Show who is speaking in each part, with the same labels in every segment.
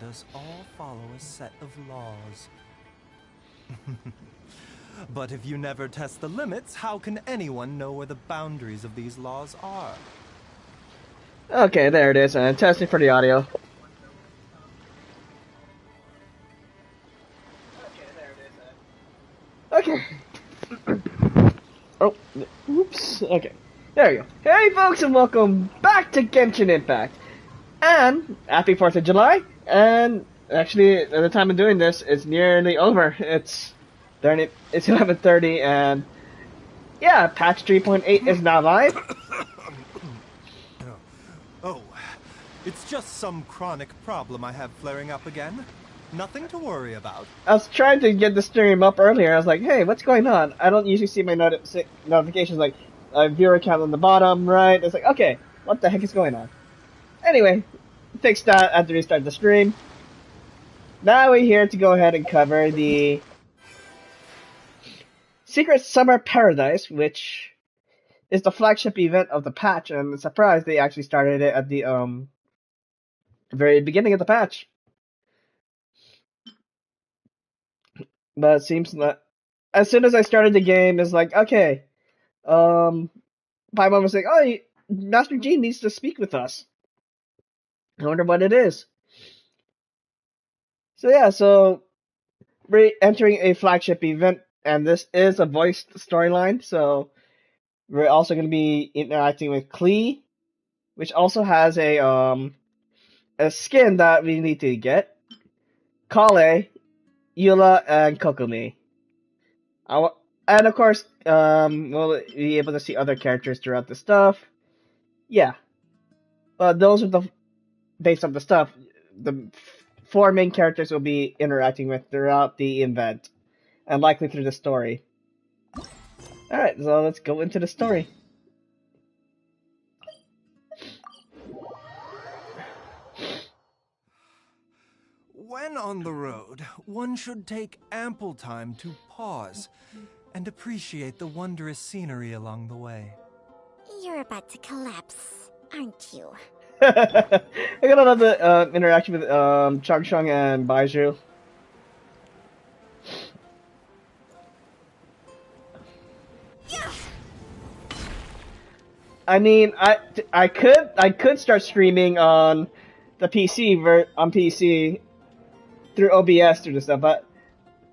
Speaker 1: around us all follow a set of laws. But if you never test the limits, how can anyone know where the boundaries of these laws are?
Speaker 2: Okay, there it is. And testing for the audio. Okay. Oh, oops. Okay. There we go. Hey, folks, and welcome back to Genshin Impact. And happy 4th of July. And actually, at the time of doing this, it's nearly over. It's 11:30, and yeah, patch 3.8 is now live.
Speaker 1: Oh, it's just some chronic problem I have flaring up again. Nothing to worry about.
Speaker 2: I was trying to get the stream up earlier. I was like, hey, what's going on? I don't usually see my notifications like viewer count on the bottom right. It's like, okay, what the heck is going on? Anyway, fixed that after we started the stream. Now we're here to go ahead and cover the Secret Summer Paradise, which is the flagship event of the patch, and I'm surprised they actually started it at the very beginning of the patch. But it seems that as soon as I started the game, it's like, okay, Paimon was like, oh, Master G needs to speak with us. I wonder what it is. So yeah, so we're entering a flagship event, and this is a voiced storyline, so we're also going to be interacting with Klee, which also has a skin that we need to get, Kale, Eula, and Kokomi. And of course, we'll be able to see other characters throughout the stuff. Yeah. But those are the based on the stuff. The 4 main characters will be interacting with throughout the event, and likely through the story. Alright, so let's go into the story.
Speaker 1: When on the road, one should take ample time to pause and appreciate the wondrous scenery along the way.
Speaker 3: You're about to collapse, aren't you?
Speaker 2: I got another interaction with Changsheng and Baizhu. I mean, I could start streaming on the PC through OBS through the stuff, but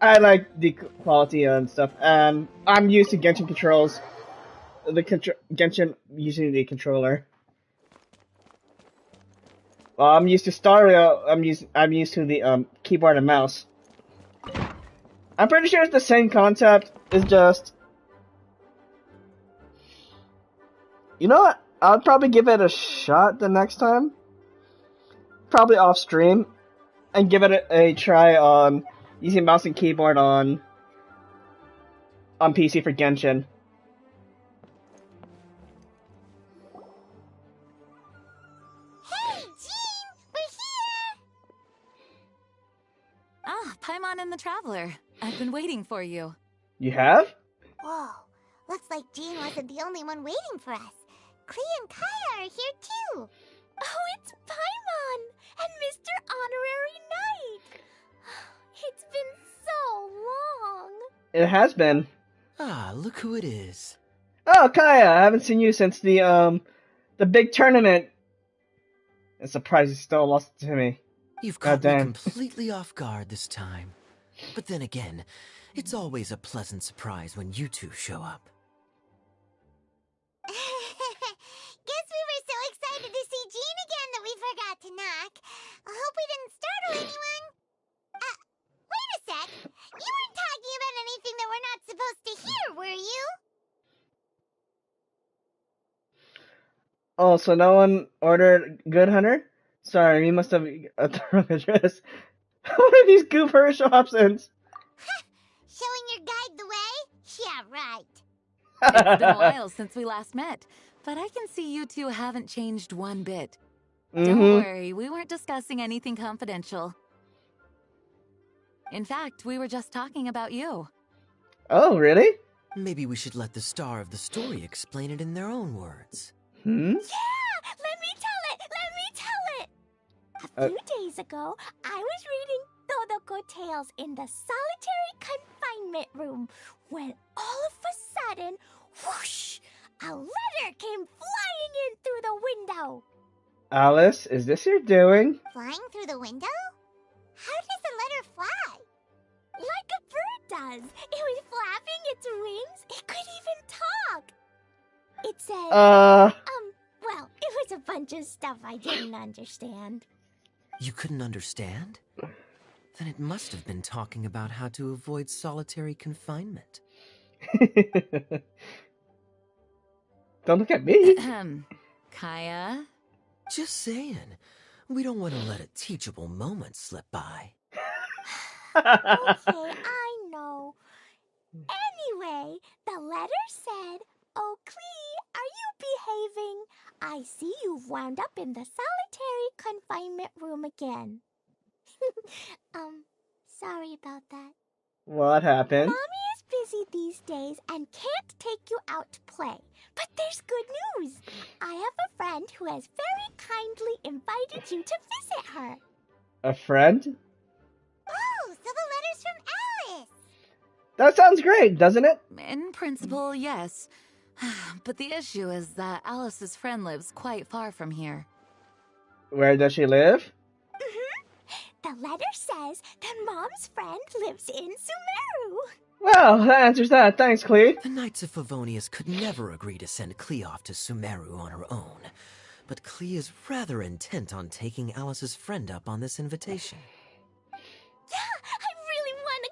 Speaker 2: I like the quality and stuff, and I'm used to Genshin controls. Genshin using the controller. Well, I'm used to Stario. I'm used to the keyboard and mouse. I'm pretty sure it's the same concept. It's just, you know what? I'll probably give it a shot the next time. Probably off stream, and give it a try on using mouse and keyboard on PC for Genshin.
Speaker 3: Hey, Jean! We're here!
Speaker 4: Ah, Paimon and the Traveler. I've been waiting for you.
Speaker 2: You have?
Speaker 3: Whoa, looks like Jean wasn't the only one waiting for us. Klee and Kaya are here too.
Speaker 5: Oh, it's Paimon and Mr. Honorary Knight. It's been so long.
Speaker 2: It has been.
Speaker 6: Ah, look who it is.
Speaker 2: Oh, Kaya, I haven't seen you since the big tournament. It's surprised you still lost to me.
Speaker 6: You've caught me
Speaker 2: Goddamn.
Speaker 6: completely off guard this time. But then again, it's always a pleasant surprise when you two show up.
Speaker 3: Guess we were so excited to see Jean again that we forgot to knock. I hope we didn't startle anyone. Wait a sec. You weren't talking about anything that we're not supposed to hear, were you?
Speaker 2: Oh, so no one ordered Good Hunter? Sorry, we must have the wrong address. What are these goober options?
Speaker 3: Showing your guide the way? Yeah, right.
Speaker 4: It's been a while since we last met, but I can see you two haven't changed one bit. Don't worry, we weren't discussing anything confidential. In fact, we were just talking about you.
Speaker 2: Oh, really?
Speaker 6: Maybe we should let the star of the story explain it in their own words.
Speaker 2: Hmm?
Speaker 5: Yeah! Let me tell it! Let me tell it! A few days ago, I was reading Todoko Tales in the solitary confinement room when all of a sudden, whoosh, a letter came flying in through the window.
Speaker 2: Alice, is this your doing?
Speaker 3: Flying through the window? How does a letter fly?
Speaker 5: Like a bird does. It was flapping its wings. It could even talk. It said, well, it was a bunch of stuff I didn't understand.
Speaker 6: You couldn't understand? Then it must have been talking about how to avoid solitary confinement.
Speaker 2: Don't look at me.
Speaker 4: Kaya?
Speaker 6: Just saying. We don't want to let a teachable moment slip by.
Speaker 5: Okay, I know. Anyway, the letter said, "Oh, Klee, are you behaving? I see you've wound up in the solitary confinement room again." Sorry about that.
Speaker 2: What happened?
Speaker 5: Mommy is busy these days and can't take you out to play. But there's good news. I have a friend who has very kindly invited you to visit her.
Speaker 2: A friend?
Speaker 3: Oh, so the letter's from Alice.
Speaker 2: That sounds great, doesn't it?
Speaker 4: In principle, yes. But the issue is that Alice's friend lives quite far from here.
Speaker 2: Where does she live?
Speaker 5: The letter says that Mom's friend lives in Sumeru.
Speaker 2: Well, that answers that. Thanks, Clee.
Speaker 6: The Knights of Favonius could never agree to send Klee off to Sumeru on her own. But Klee is rather intent on taking Alice's friend up on this invitation.
Speaker 5: Yeah, I really want to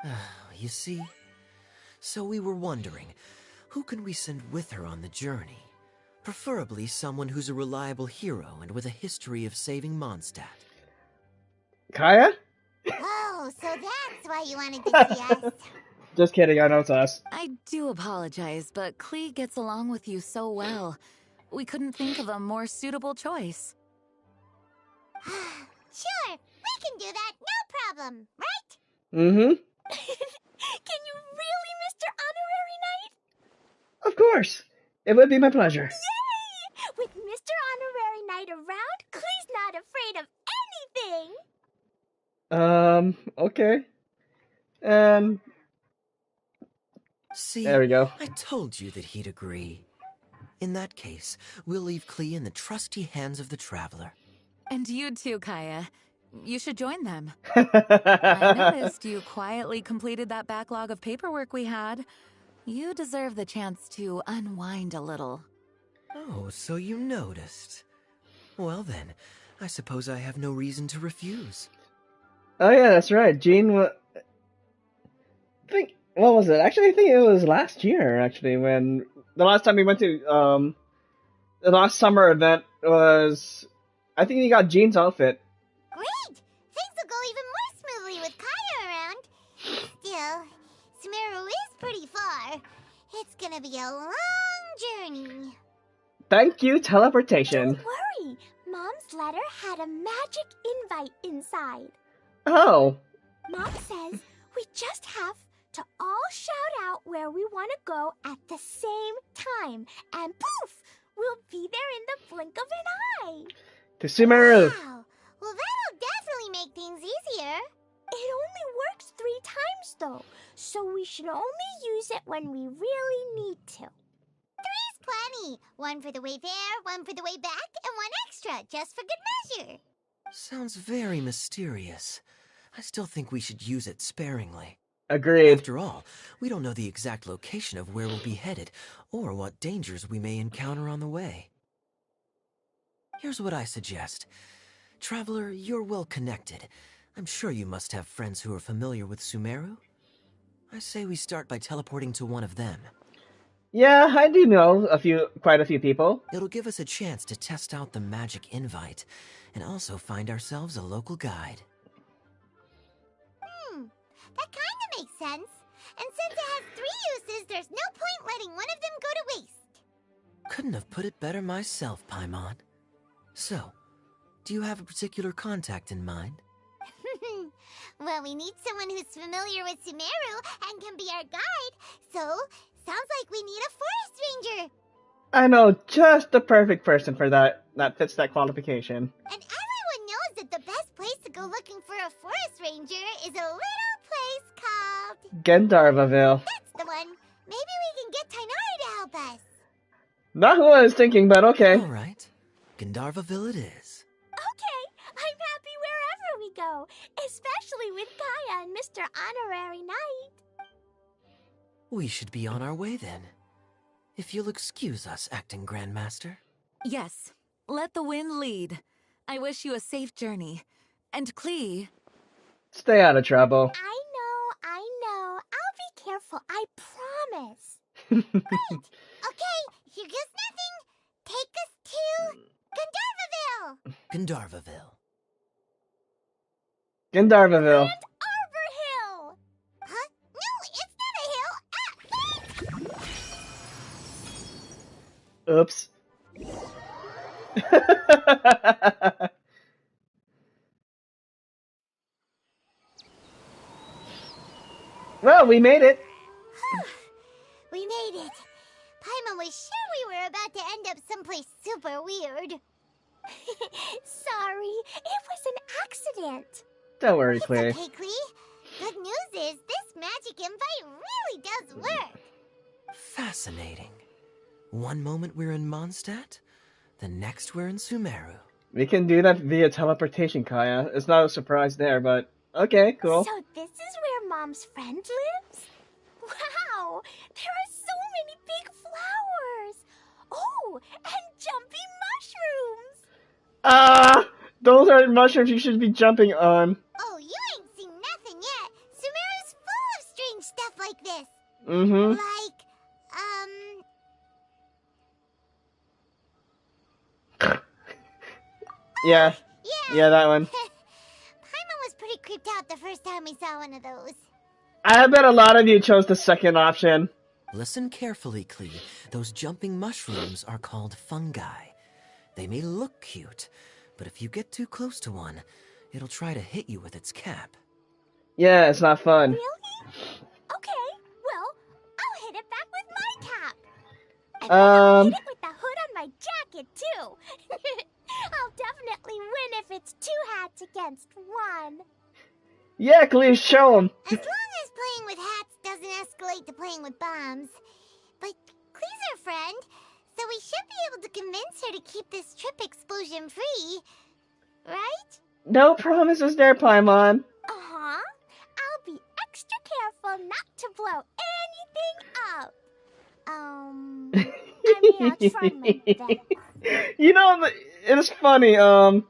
Speaker 5: go.
Speaker 6: You see? So we were wondering, who can we send with her on the journey? Preferably someone who's a reliable hero and with a history of saving Mondstadt.
Speaker 2: Kaya?
Speaker 3: Oh, so that's why you wanted to see us.
Speaker 2: Just kidding, I know it's us.
Speaker 4: I do apologize, but Klee gets along with you so well. We couldn't think of a more suitable choice.
Speaker 3: Sure, we can do that, no problem, right?
Speaker 2: Mm-hmm.
Speaker 5: Can you really, Mr. Honorary Knight?
Speaker 2: Of course. It would be my pleasure.
Speaker 5: Yay! With Mr. Honorary Knight around, Klee's not afraid of anything.
Speaker 2: Okay. And...
Speaker 6: See,
Speaker 2: there we go.
Speaker 6: I told you that he'd agree. In that case, we'll leave Klee in the trusty hands of the Traveler.
Speaker 4: And you too, Kaya. You should join them. I noticed you quietly completed that backlog of paperwork we had. You deserve the chance to unwind a little.
Speaker 6: Oh, so you noticed. Well then, I suppose I have no reason to refuse.
Speaker 2: Oh yeah, that's right. Jean what was it? Actually, I think it was last year, actually, when the last time we went to, the last summer event was, I think he got Jean's outfit.
Speaker 3: Great! Things will go even more smoothly with Kaya around. Still, Sumeru is pretty far. It's gonna be a long journey.
Speaker 2: Thank you, teleportation.
Speaker 5: Don't worry. Mom's letter had a magic invite inside.
Speaker 2: Oh.
Speaker 5: Mom says we just have to all shout out where we want to go at the same time. And poof! We'll be there in the blink of an eye.
Speaker 2: To Sumeru.
Speaker 3: Wow. Well, that'll definitely make things easier.
Speaker 5: It only works 3 times, though. So we should only use it when we really need to.
Speaker 3: 3's plenty. 1 for the way there, 1 for the way back, and 1 extra, just for good measure.
Speaker 6: Sounds very mysterious. I still think we should use it sparingly.
Speaker 2: Agreed.
Speaker 6: After all, we don't know the exact location of where we'll be headed, or what dangers we may encounter on the way. Here's what I suggest. Traveler, you're well connected. I'm sure you must have friends who are familiar with Sumeru. I say we start by teleporting to one of them.
Speaker 2: Yeah, I do know quite a few people.
Speaker 6: It'll give us a chance to test out the magic invite, and also find ourselves a local guide.
Speaker 3: That kinda makes sense. And since it has 3 uses, there's no point letting one of them go to waste.
Speaker 6: Couldn't have put it better myself, Paimon. So, do you have a particular contact in mind?
Speaker 3: Well, we need someone who's familiar with Sumeru and can be our guide, so sounds like we need a forest ranger.
Speaker 2: I know just the perfect person for that fits that qualification.
Speaker 3: And everyone knows that the best place to go looking for a forest ranger is a little place called...
Speaker 2: Gendarvaville.
Speaker 3: That's the one. Maybe we can get Tainari to help us.
Speaker 2: Not who I was thinking, but okay.
Speaker 6: All right. Gendarvaville it is.
Speaker 5: Okay, I'm happy wherever we go, especially with Kaya and Mr. Honorary Knight.
Speaker 6: We should be on our way then. If you'll excuse us, Acting Grandmaster.
Speaker 4: Yes, let the wind lead. I wish you a safe journey. And Klee...
Speaker 2: Stay out of trouble.
Speaker 5: I know. I'll be careful, I promise.
Speaker 3: Great. Okay, here goes nothing. Take us to Gendarvaville.
Speaker 6: Gendarvaville.
Speaker 2: Gendarvaville.
Speaker 5: Arbor Hill!
Speaker 3: Huh? No, it's not a hill.
Speaker 2: Oops. Well, we made it.
Speaker 3: We made it. Paimon was sure we were about to end up someplace super weird.
Speaker 5: Sorry, it was an accident.
Speaker 2: Don't worry,
Speaker 3: It's
Speaker 2: Clay.
Speaker 3: okay, Klee. Good news is this magic invite really does work.
Speaker 6: Fascinating. One moment we're in Mondstadt, the next we're in Sumeru.
Speaker 2: We can do that via teleportation, Kaya. It's not a surprise there, but okay, cool.
Speaker 5: So this is where Mom's friend lives? Wow, there are so many big flowers. Oh, and jumping mushrooms.
Speaker 2: Those are mushrooms you should be jumping on.
Speaker 3: Oh, you ain't seen nothing yet. Sumeru's full of strange stuff like this.
Speaker 2: Mm-hmm.
Speaker 3: Like,
Speaker 2: Yeah.
Speaker 3: yeah.
Speaker 2: Yeah, that one.
Speaker 3: Paimon was pretty creeped out the first time we saw one of those.
Speaker 2: I bet a lot of you chose the second option.
Speaker 6: Listen carefully, Klee. Those jumping mushrooms are called fungi. They may look cute, but if you get too close to one, it'll try to hit you with its cap.
Speaker 2: Yeah, it's not fun.
Speaker 5: Really? Okay, well, I'll hit it back with my cap. And then I'll hit it with the hood on my jacket, too. I'll definitely win if it's 2 hats against 1.
Speaker 2: Yeah, Klee, show 'em.
Speaker 3: As long as playing with hats doesn't escalate to playing with bombs. But Klee's our friend, so we should be able to convince her to keep this trip explosion-free. Right?
Speaker 2: No promises there, Paimon.
Speaker 5: Uh-huh. I'll be extra careful not to blow anything up. I mean, I'll try my best.
Speaker 2: You know, it's funny, prior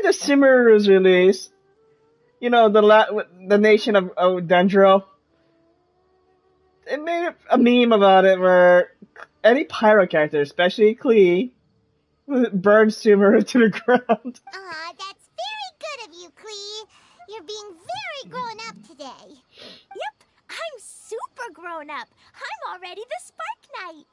Speaker 2: to Simuru's release, you know, the nation of Dendro, it made a meme about it where any pyro character, especially Klee, burns Sumeru to the ground.
Speaker 3: Aw, that's very good of you, Klee. You're being very grown up today.
Speaker 5: Yep, I'm super grown up. I'm already the Spark Knight.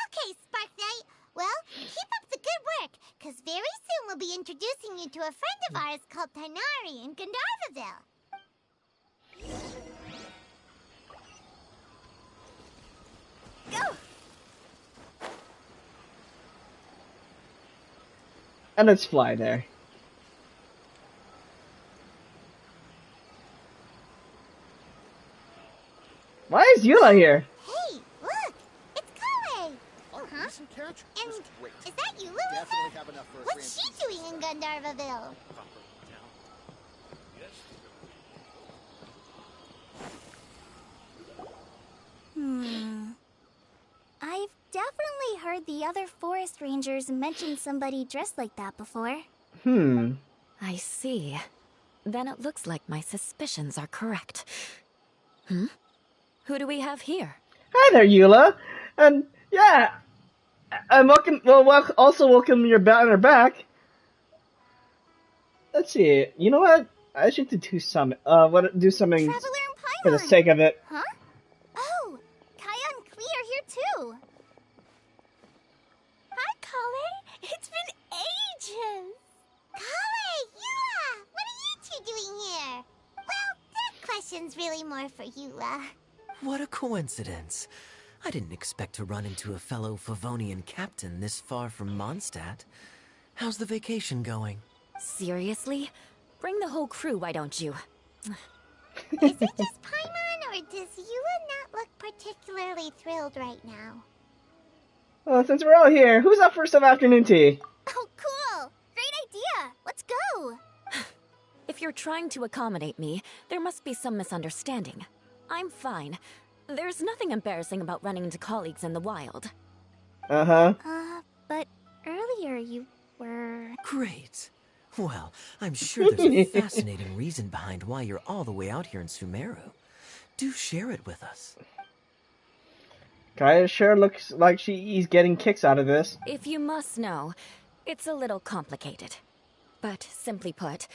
Speaker 3: Okay, Spark Knight. Well, keep up the good work, because very soon we'll be introducing you to a friend of ours called Tainari in Gendarvaville. Go!
Speaker 2: And let's fly there. Why is Eula here?
Speaker 3: Hey, look! It's Kale!
Speaker 7: Oh,
Speaker 3: Huh?
Speaker 7: decent catch.
Speaker 3: And
Speaker 7: That's great.
Speaker 3: is that you,
Speaker 7: Definitely
Speaker 3: Louisa?
Speaker 7: have enough for a
Speaker 3: What's she doing in Gendarvaville?
Speaker 5: I've definitely heard the other forest rangers mention somebody dressed like that before.
Speaker 4: I see. Then it looks like my suspicions are correct. Who do we have here?
Speaker 2: Hi there, Eula. And yeah, and also welcome your banner back. Let's see. You know what? I should do something. Do something
Speaker 3: Traveler and Paimon!
Speaker 2: for the sake of it.
Speaker 3: Huh? Oh, Kaya and Klee are here too.
Speaker 5: Hi, Kale. It's been ages.
Speaker 3: Kale, Eula, what are you two doing here? Well, that question's really more for Eula.
Speaker 6: What a coincidence. I didn't expect to run into a fellow Favonian captain this far from Mondstadt. How's the vacation going?
Speaker 5: Seriously? Bring the whole crew, why don't you?
Speaker 3: Is it just Paimon, or does Eula not look particularly thrilled right now?
Speaker 2: Well, since we're all here, who's up for some afternoon tea?
Speaker 5: Oh, cool! Great idea! Let's go! If you're trying to accommodate me, there must be some misunderstanding. I'm fine. There's nothing embarrassing about running into colleagues in the wild.
Speaker 2: Uh-huh.
Speaker 5: But earlier you were...
Speaker 6: Great. Well, I'm sure there's a fascinating reason behind why you're all the way out here in Sumeru. Do share it with us.
Speaker 2: Kaya sure looks like she's getting kicks out of this.
Speaker 5: If you must know, it's a little complicated. But simply put,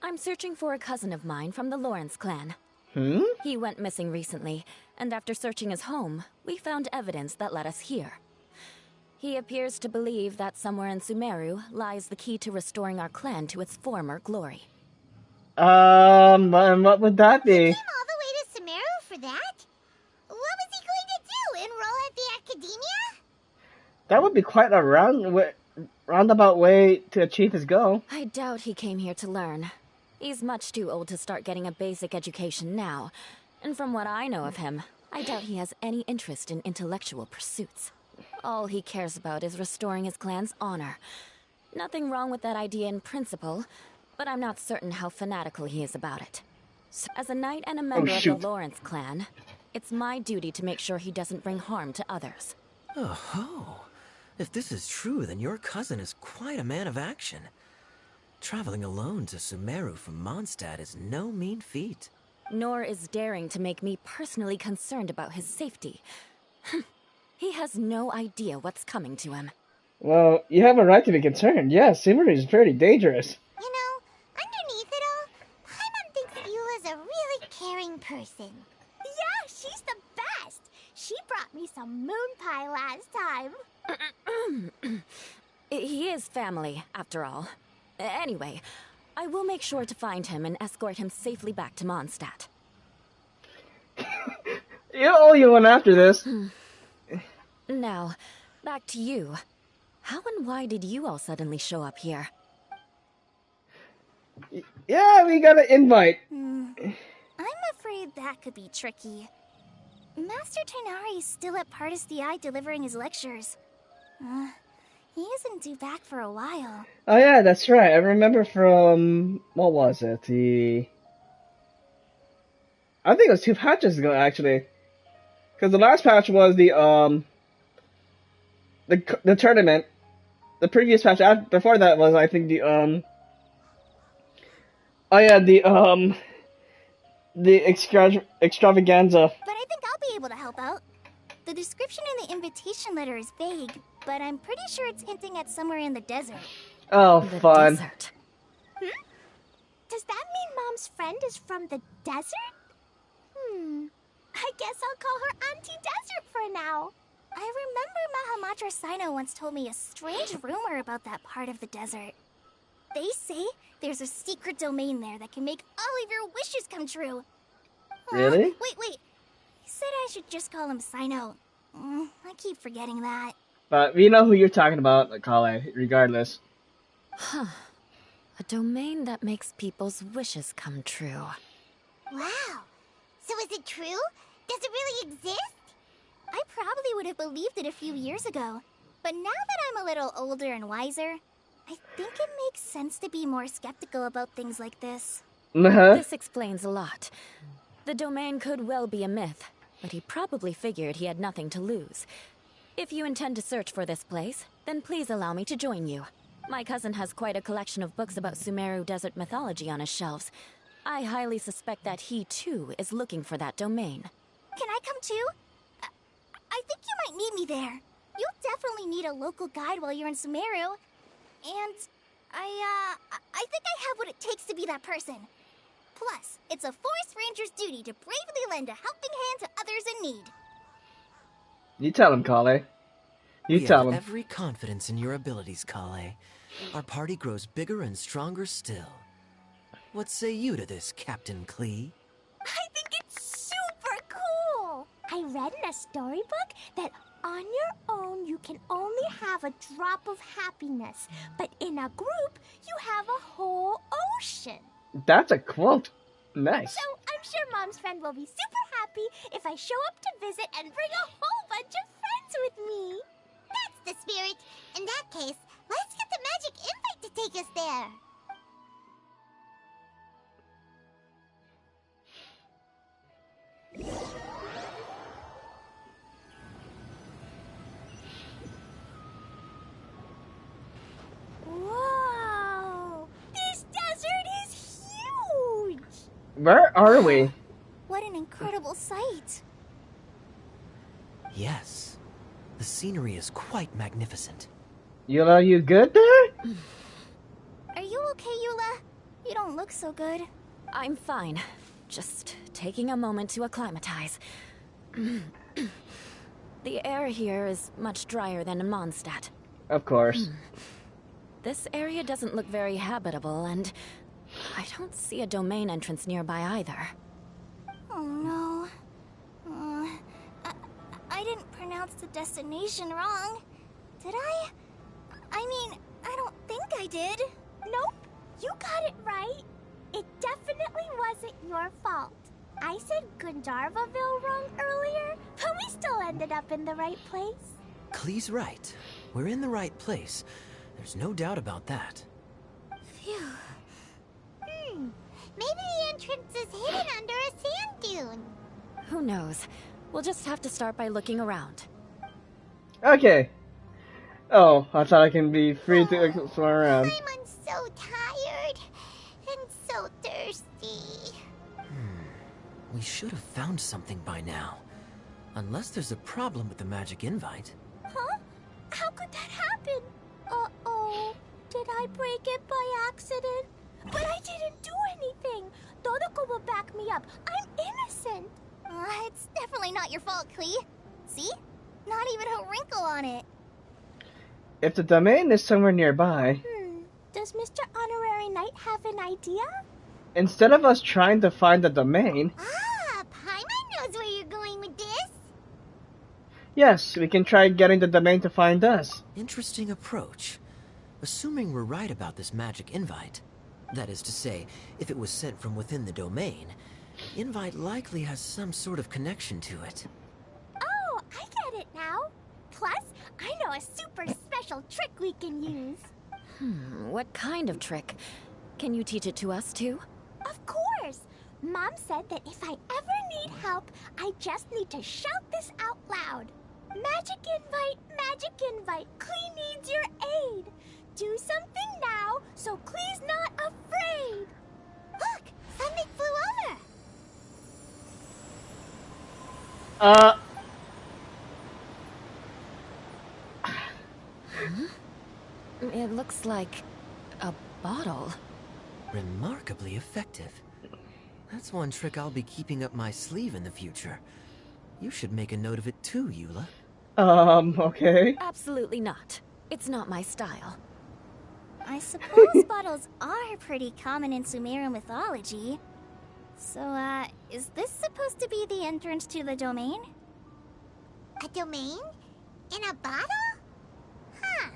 Speaker 5: I'm searching for a cousin of mine from the Lawrence clan. He went missing recently, and after searching his home, we found evidence that led us here. He appears to believe that somewhere in Sumeru lies the key to restoring our clan to its former glory.
Speaker 2: And what would that be?
Speaker 3: Came all the way to Sumeru for that? What was he going to do? Enroll at the academia?
Speaker 2: That would be quite a roundabout way to achieve his goal.
Speaker 5: I doubt he came here to learn. He's much too old to start getting a basic education now, and from what I know of him, I doubt he has any interest in intellectual pursuits. All he cares about is restoring his clan's honor. Nothing wrong with that idea in principle, but I'm not certain how fanatical he is about it. So, as a knight and a member of the Lawrence clan, it's my duty to make sure he doesn't bring harm to others.
Speaker 6: Oh-ho. If this is true, then your cousin is quite a man of action. Traveling alone to Sumeru from Mondstadt is no mean feat.
Speaker 5: Nor is daring to make me personally concerned about his safety. He has no idea what's coming to him.
Speaker 2: Well, you have a right to be concerned. Yeah, Sumeru is pretty dangerous.
Speaker 3: You know, underneath it all, Paimon thinks Eula's a really caring person.
Speaker 5: Yeah, she's the best! She brought me some moon pie last time. He is family, after all. Anyway, I will make sure to find him and escort him safely back to Mondstadt.
Speaker 2: You owe you one after this.
Speaker 5: Now, back to you. How and why did you all suddenly show up here?
Speaker 2: Yeah, we got an invite.
Speaker 5: I'm afraid that could be tricky. Master Tighnari is still at Pardis the Eye delivering his lectures. He isn't due back for a while.
Speaker 2: Oh yeah, that's right. I remember from... what was it? I think it was 2 patches ago, actually. Because the last patch was the tournament. The previous patch before that was, I think, the extravaganza.
Speaker 5: But I think I'll be able to help out. The description in the invitation letter is vague, but I'm pretty sure it's hinting at somewhere in the desert.
Speaker 2: Oh, fun.
Speaker 5: Desert. Does that mean Mom's friend is from the desert? I guess I'll call her Auntie Desert for now. I remember Mahamatra Sino once told me a strange rumor about that part of the desert. They say there's a secret domain there that can make all of your wishes come true.
Speaker 2: Really?
Speaker 5: Wait. He said I should just call him Sino. I keep forgetting that.
Speaker 2: But we know who you're talking about, Kale, regardless.
Speaker 5: A domain that makes people's wishes come true.
Speaker 3: Wow. So is it true? Does it really exist?
Speaker 5: I probably would have believed it a few years ago. But now that I'm a little older and wiser, I think it makes sense to be more skeptical about things like this. This explains a lot. The domain could well be a myth, but he probably figured he had nothing to lose. If you intend to search for this place, then please allow me to join you. My cousin has quite a collection of books about Sumeru desert mythology on his shelves. I highly suspect that he, too, is looking for that domain. Can I come too? I think you might need me there. You'll definitely need a local guide while you're in Sumeru. And I think I have what it takes to be that person. Plus, it's a forest ranger's duty to bravely lend a helping hand to others in need.
Speaker 2: You tell him, Kale. You
Speaker 6: We
Speaker 2: tell
Speaker 6: have
Speaker 2: him.
Speaker 6: every confidence in your abilities, Kale. Our party grows bigger and stronger still. What say you to this, Captain Klee?
Speaker 5: I think it's super cool! I read in a storybook that on your own you can only have a drop of happiness, but in a group you have a whole ocean.
Speaker 2: That's a quote. Nice.
Speaker 5: So I'm sure Mom's friend will be super happy if I show up to visit and bring a whole bunch of friends with me.
Speaker 3: That's the spirit. In that case, let's get the magic invite to take us there.
Speaker 5: Whoa! This desert is huge!
Speaker 2: Where are we?
Speaker 5: What an incredible sight!
Speaker 6: Yes, the scenery is quite magnificent.
Speaker 2: Eula, you good there?
Speaker 5: Are you okay, Eula? You don't look so good.
Speaker 4: I'm fine. Just taking a moment to acclimatize. The air here is much drier than in Mondstadt.
Speaker 2: Of course.
Speaker 4: This area doesn't look very habitable, and I don't see a domain entrance nearby either.
Speaker 5: Oh no. I didn't pronounce the destination wrong. Did I? I mean, I don't think I did. Nope, you got it right. It definitely wasn't your fault. I said Gandharvaville wrong earlier, but we still ended up in the right place.
Speaker 6: Klee's right. We're in the right place. There's no doubt about that.
Speaker 5: Phew.
Speaker 3: Maybe the entrance is hidden under a sand dune.
Speaker 4: Who knows? We'll just have to start by looking around.
Speaker 2: Okay. Oh, I thought I can be free to explore around.
Speaker 3: I'm so tired and so thirsty.
Speaker 6: We should have found something by now. Unless there's a problem with the magic invite.
Speaker 5: Huh? How could that happen? Uh-oh. Did I break it by accident? But I didn't do anything. Todoko will back me up. I'm innocent. It's definitely not your fault, Klee. See? Not even a wrinkle on it.
Speaker 2: If the domain is somewhere nearby,
Speaker 5: Does Mr. Honorary Knight have an idea?
Speaker 2: instead of us trying to find the domain,
Speaker 3: Paimon knows where you're going with this.
Speaker 2: yes, we can try getting the domain to find us.
Speaker 6: Interesting approach. Assuming we're right about this magic invite, that is to say, if it was sent from within the domain, the invite likely has some sort of connection to it.
Speaker 5: Oh, I get it now. Plus, I know a super special trick we can use.
Speaker 4: What kind of trick? Can you teach it to us too?
Speaker 5: Of course! Mom said that if I ever need help, I just need to shout this out loud. Magic invite, Klee needs your aid. Do something now so Klee's not afraid.
Speaker 3: Look, something flew over.
Speaker 4: It looks like a bottle.
Speaker 6: Remarkably effective. That's one trick I'll be keeping up my sleeve in the future. You should make a note of it too, Eula.
Speaker 2: Okay.
Speaker 4: Absolutely not. It's not my style.
Speaker 5: I suppose bottles are pretty common in Sumerian mythology. So, is this supposed to be the entrance to the domain?
Speaker 3: A domain? In a bottle? Huh.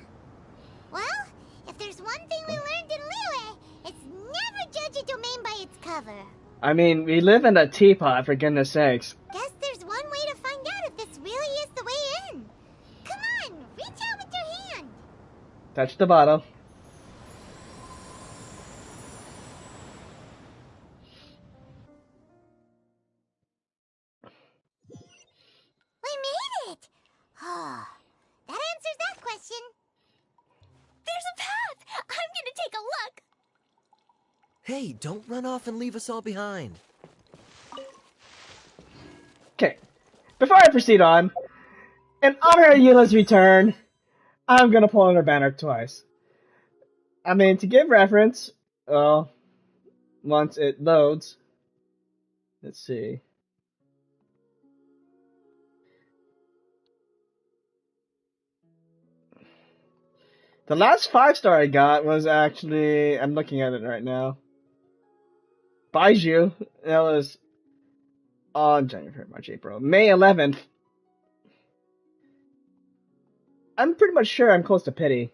Speaker 3: Well, if there's one thing we learned in Liyue, it's never judge a domain by its cover.
Speaker 2: I mean, we live in a teapot, for goodness sakes.
Speaker 3: Guess there's one way to find out if this really is the way in. Come on, reach out with your hand.
Speaker 2: Touch the bottle.
Speaker 3: We made it! Oh, that answers that question.
Speaker 5: There's a path! I'm gonna take a look!
Speaker 6: Hey, don't run off and leave us all behind.
Speaker 2: Okay. Before I proceed on, in honor of Eula's return, I'm gonna pull on her banner twice. I mean, to give reference, once it loads, let's see. The last 5-star I got was actually, I'm looking at it right now, Baiju. That was on January, February, March, April, May 11th. I'm pretty much sure I'm close to Pity.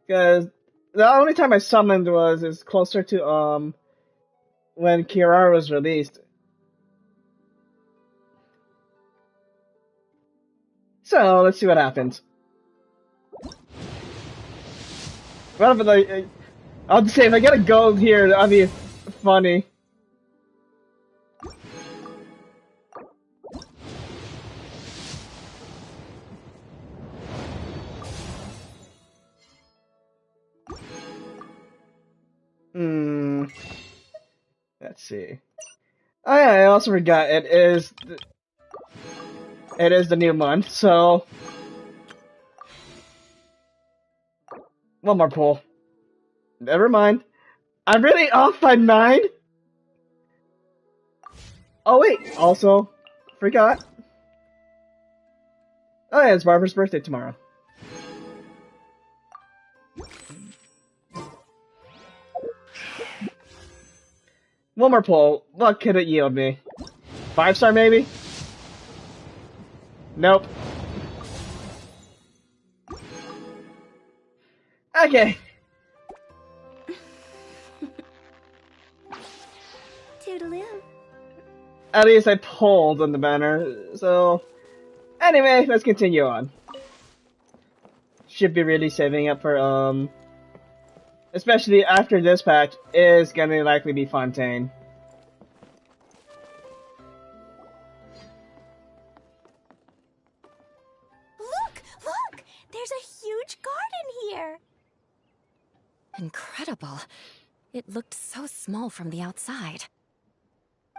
Speaker 2: Because the only time I summoned is closer to when Kirara was released. So let's see what happens. Well, but like, I'll just say if I get a gold here, that'll be funny. Let's see. Oh yeah, I also forgot it is the new month, so one more pull. Never mind. I'm really off by 9. Oh wait, also forgot. Oh yeah, it's Barbara's birthday tomorrow. One more pull. What could it yield me? 5-star maybe? Nope. Okay.
Speaker 5: Toodaloo.
Speaker 2: At least I pulled on the banner, so... Anyway, let's continue on. Should be really saving up for, especially after this patch, is gonna likely be Fontaine.
Speaker 5: Look! There's a huge garden here!
Speaker 4: Incredible. It looked so small from the outside.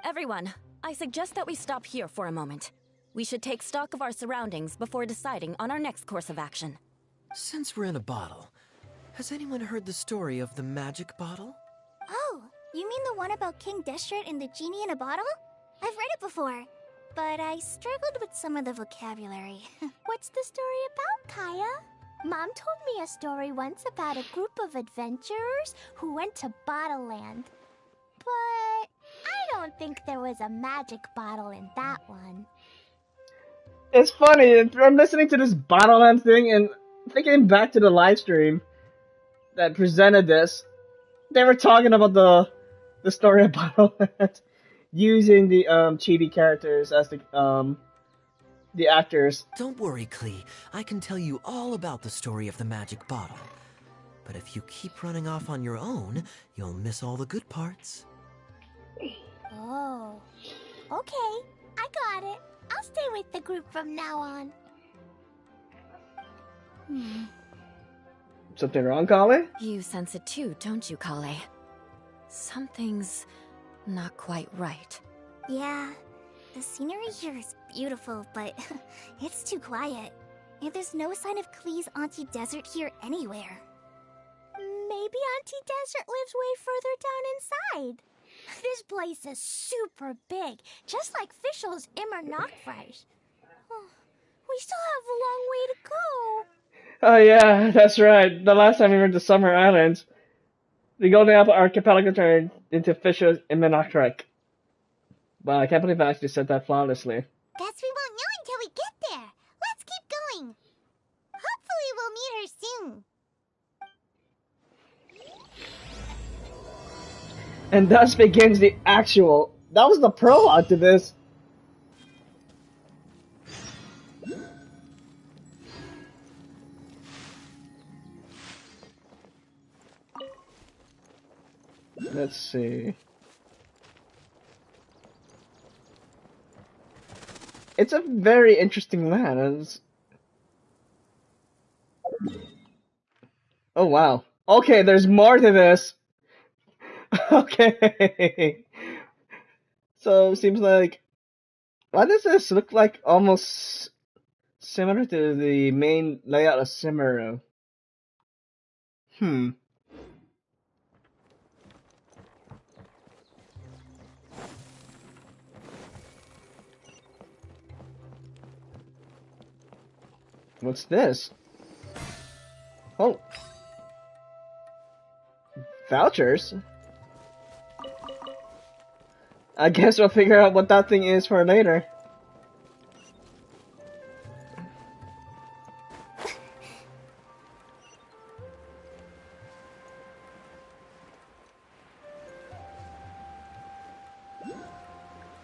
Speaker 4: Everyone, I suggest that we stop here for a moment. We should take stock of our surroundings before deciding on our next course of action.
Speaker 6: Since we're in a bottle, has anyone heard the story of the magic bottle?
Speaker 3: Oh, you mean the one about King Destret and the genie in a bottle? I've read it before, but I struggled with some of the vocabulary.
Speaker 5: What's the story about, Kaya? Mom told me a story once about a group of adventurers who went to Bottle Land. But I don't think there was a magic bottle in that one.
Speaker 2: It's funny, I'm listening to this Bottleland thing and thinking back to the live stream that presented this. They were talking about the story of Bottleland using the chibi characters as the actors.
Speaker 6: Don't worry, Klee. I can tell you all about the story of the magic bottle. But if you keep running off on your own, you'll miss all the good parts.
Speaker 5: Oh. Okay, I got it. I'll stay with the group from now on.
Speaker 2: Something wrong, Kale?
Speaker 4: You sense it too, don't you, Kale? Something's not quite right.
Speaker 3: Yeah, the scenery here is beautiful, but it's too quiet. And there's no sign of Klee's Auntie Desert here anywhere.
Speaker 5: Maybe Auntie Desert lives way further down inside. This place is super big, just like Fischl's Immer Nachtreich. We still have a long way to go.
Speaker 2: Oh yeah, that's right. The last time we went to Summer Islands, the Golden Apple Archipelago turned into Fisher's Immunoctric. Wow, I can't believe I actually said that flawlessly.
Speaker 3: Guess we won't know until we get there. Let's keep going. Hopefully we'll meet her soon.
Speaker 2: And thus begins the actual... That was the prologue to this. Let's see. It's a very interesting land. Oh wow. Okay, there's more to this. Okay. So, seems like... Why does this look like almost similar to the main layout of Cimeru? What's this? Oh. Vouchers? I guess we'll figure out what that thing is for later.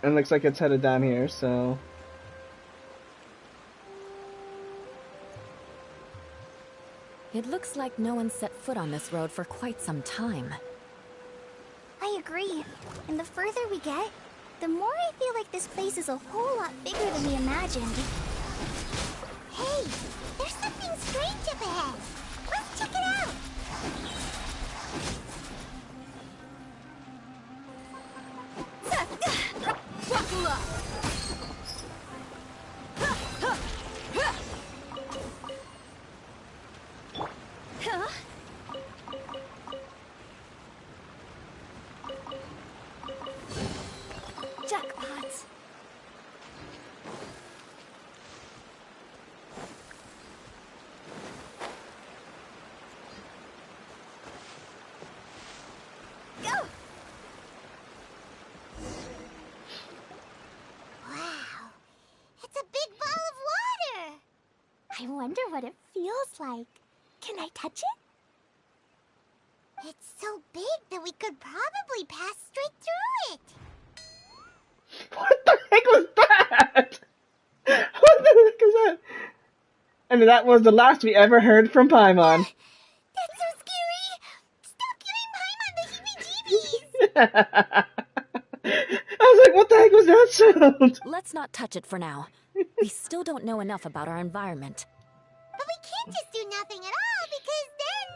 Speaker 2: And it looks like it's headed down here, so...
Speaker 4: It looks like no one set foot on this road for quite some time.
Speaker 5: I agree. And the further we get, the more I feel like this place is a whole lot bigger than we imagined.
Speaker 3: Hey, there's something strange up ahead. Let's check it out.
Speaker 5: Jackpots. Go!
Speaker 3: Wow, it's a big ball of water.
Speaker 5: I wonder what it feels like. Can I touch it?
Speaker 3: It's so big that we could probably pass straight through it.
Speaker 2: What the heck was that? What the heck is that? And that was the last we ever heard from Paimon.
Speaker 3: That's so scary. Stop giving Paimon the heebie-jeebies.
Speaker 2: I was like, what the heck was that sound?
Speaker 4: Let's not touch it for now. We still don't know enough about our environment.
Speaker 3: But we can't just do nothing at all because then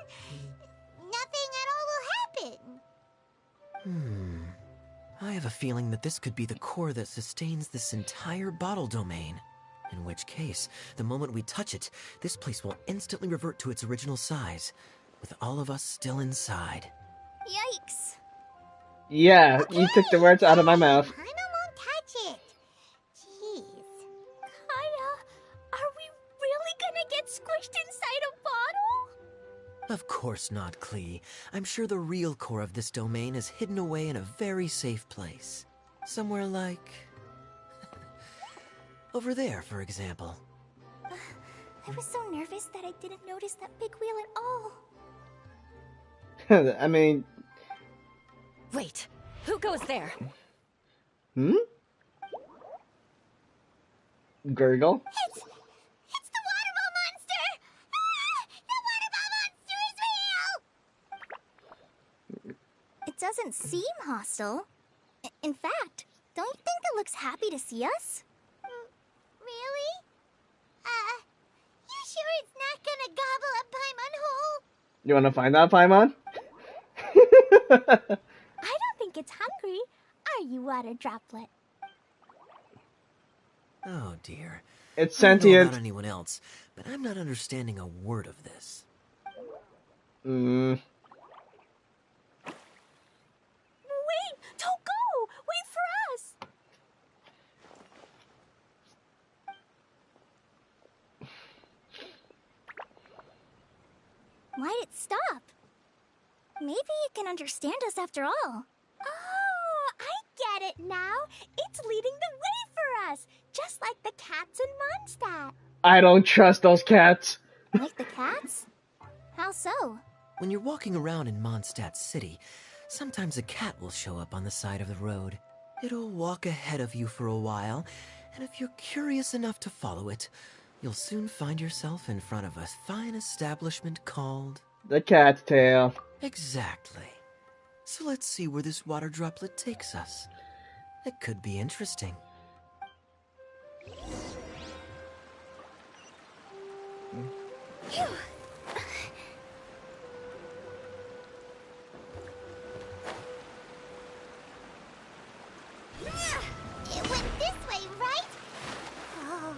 Speaker 3: nothing at all will happen.
Speaker 6: I have a feeling that this could be the core that sustains this entire bottle domain. In which case, the moment we touch it, this place will instantly revert to its original size, with all of us still inside.
Speaker 5: Yikes.
Speaker 2: Yeah, you took the words out of my mouth.
Speaker 3: Paimon won't touch it. Jeez.
Speaker 5: Kaya, are we really gonna get squished inside a bottle?
Speaker 6: Of course not, Klee. I'm sure the real core of this domain is hidden away in a very safe place. Somewhere like... over there, for example.
Speaker 5: I was so nervous that I didn't notice that big wheel at all.
Speaker 2: I mean...
Speaker 4: Wait, who goes there?
Speaker 2: Hmm? Gurgle?
Speaker 3: It's the water ball monster! Ah! The water ball monster is real!
Speaker 5: It doesn't seem hostile. In fact, don't you think it looks happy to see us?
Speaker 3: Really? You sure it's not gonna gobble up Paimon whole?
Speaker 2: You wanna find out, Paimon?
Speaker 5: I don't think it's hungry. Are you, water droplet?
Speaker 6: Oh dear.
Speaker 2: It's
Speaker 6: I don't know
Speaker 2: sentient.
Speaker 6: about anyone else, but I'm not understanding a word of this.
Speaker 5: Wait! Don't go! Wait for us! Why'd it stop? Maybe it can understand us after all. Oh, I get it now. It's leading the way for us, just like the cats in Mondstadt.
Speaker 2: I don't trust those cats.
Speaker 5: Like the cats? How so?
Speaker 6: When you're walking around in Mondstadt City, sometimes a cat will show up on the side of the road. It'll walk ahead of you for a while, and if you're curious enough to follow it, you'll soon find yourself in front of a fine establishment called...
Speaker 2: The cat's tail.
Speaker 6: Exactly. So let's see where this water droplet takes us. It could be interesting.
Speaker 3: It went this way, right? Oh,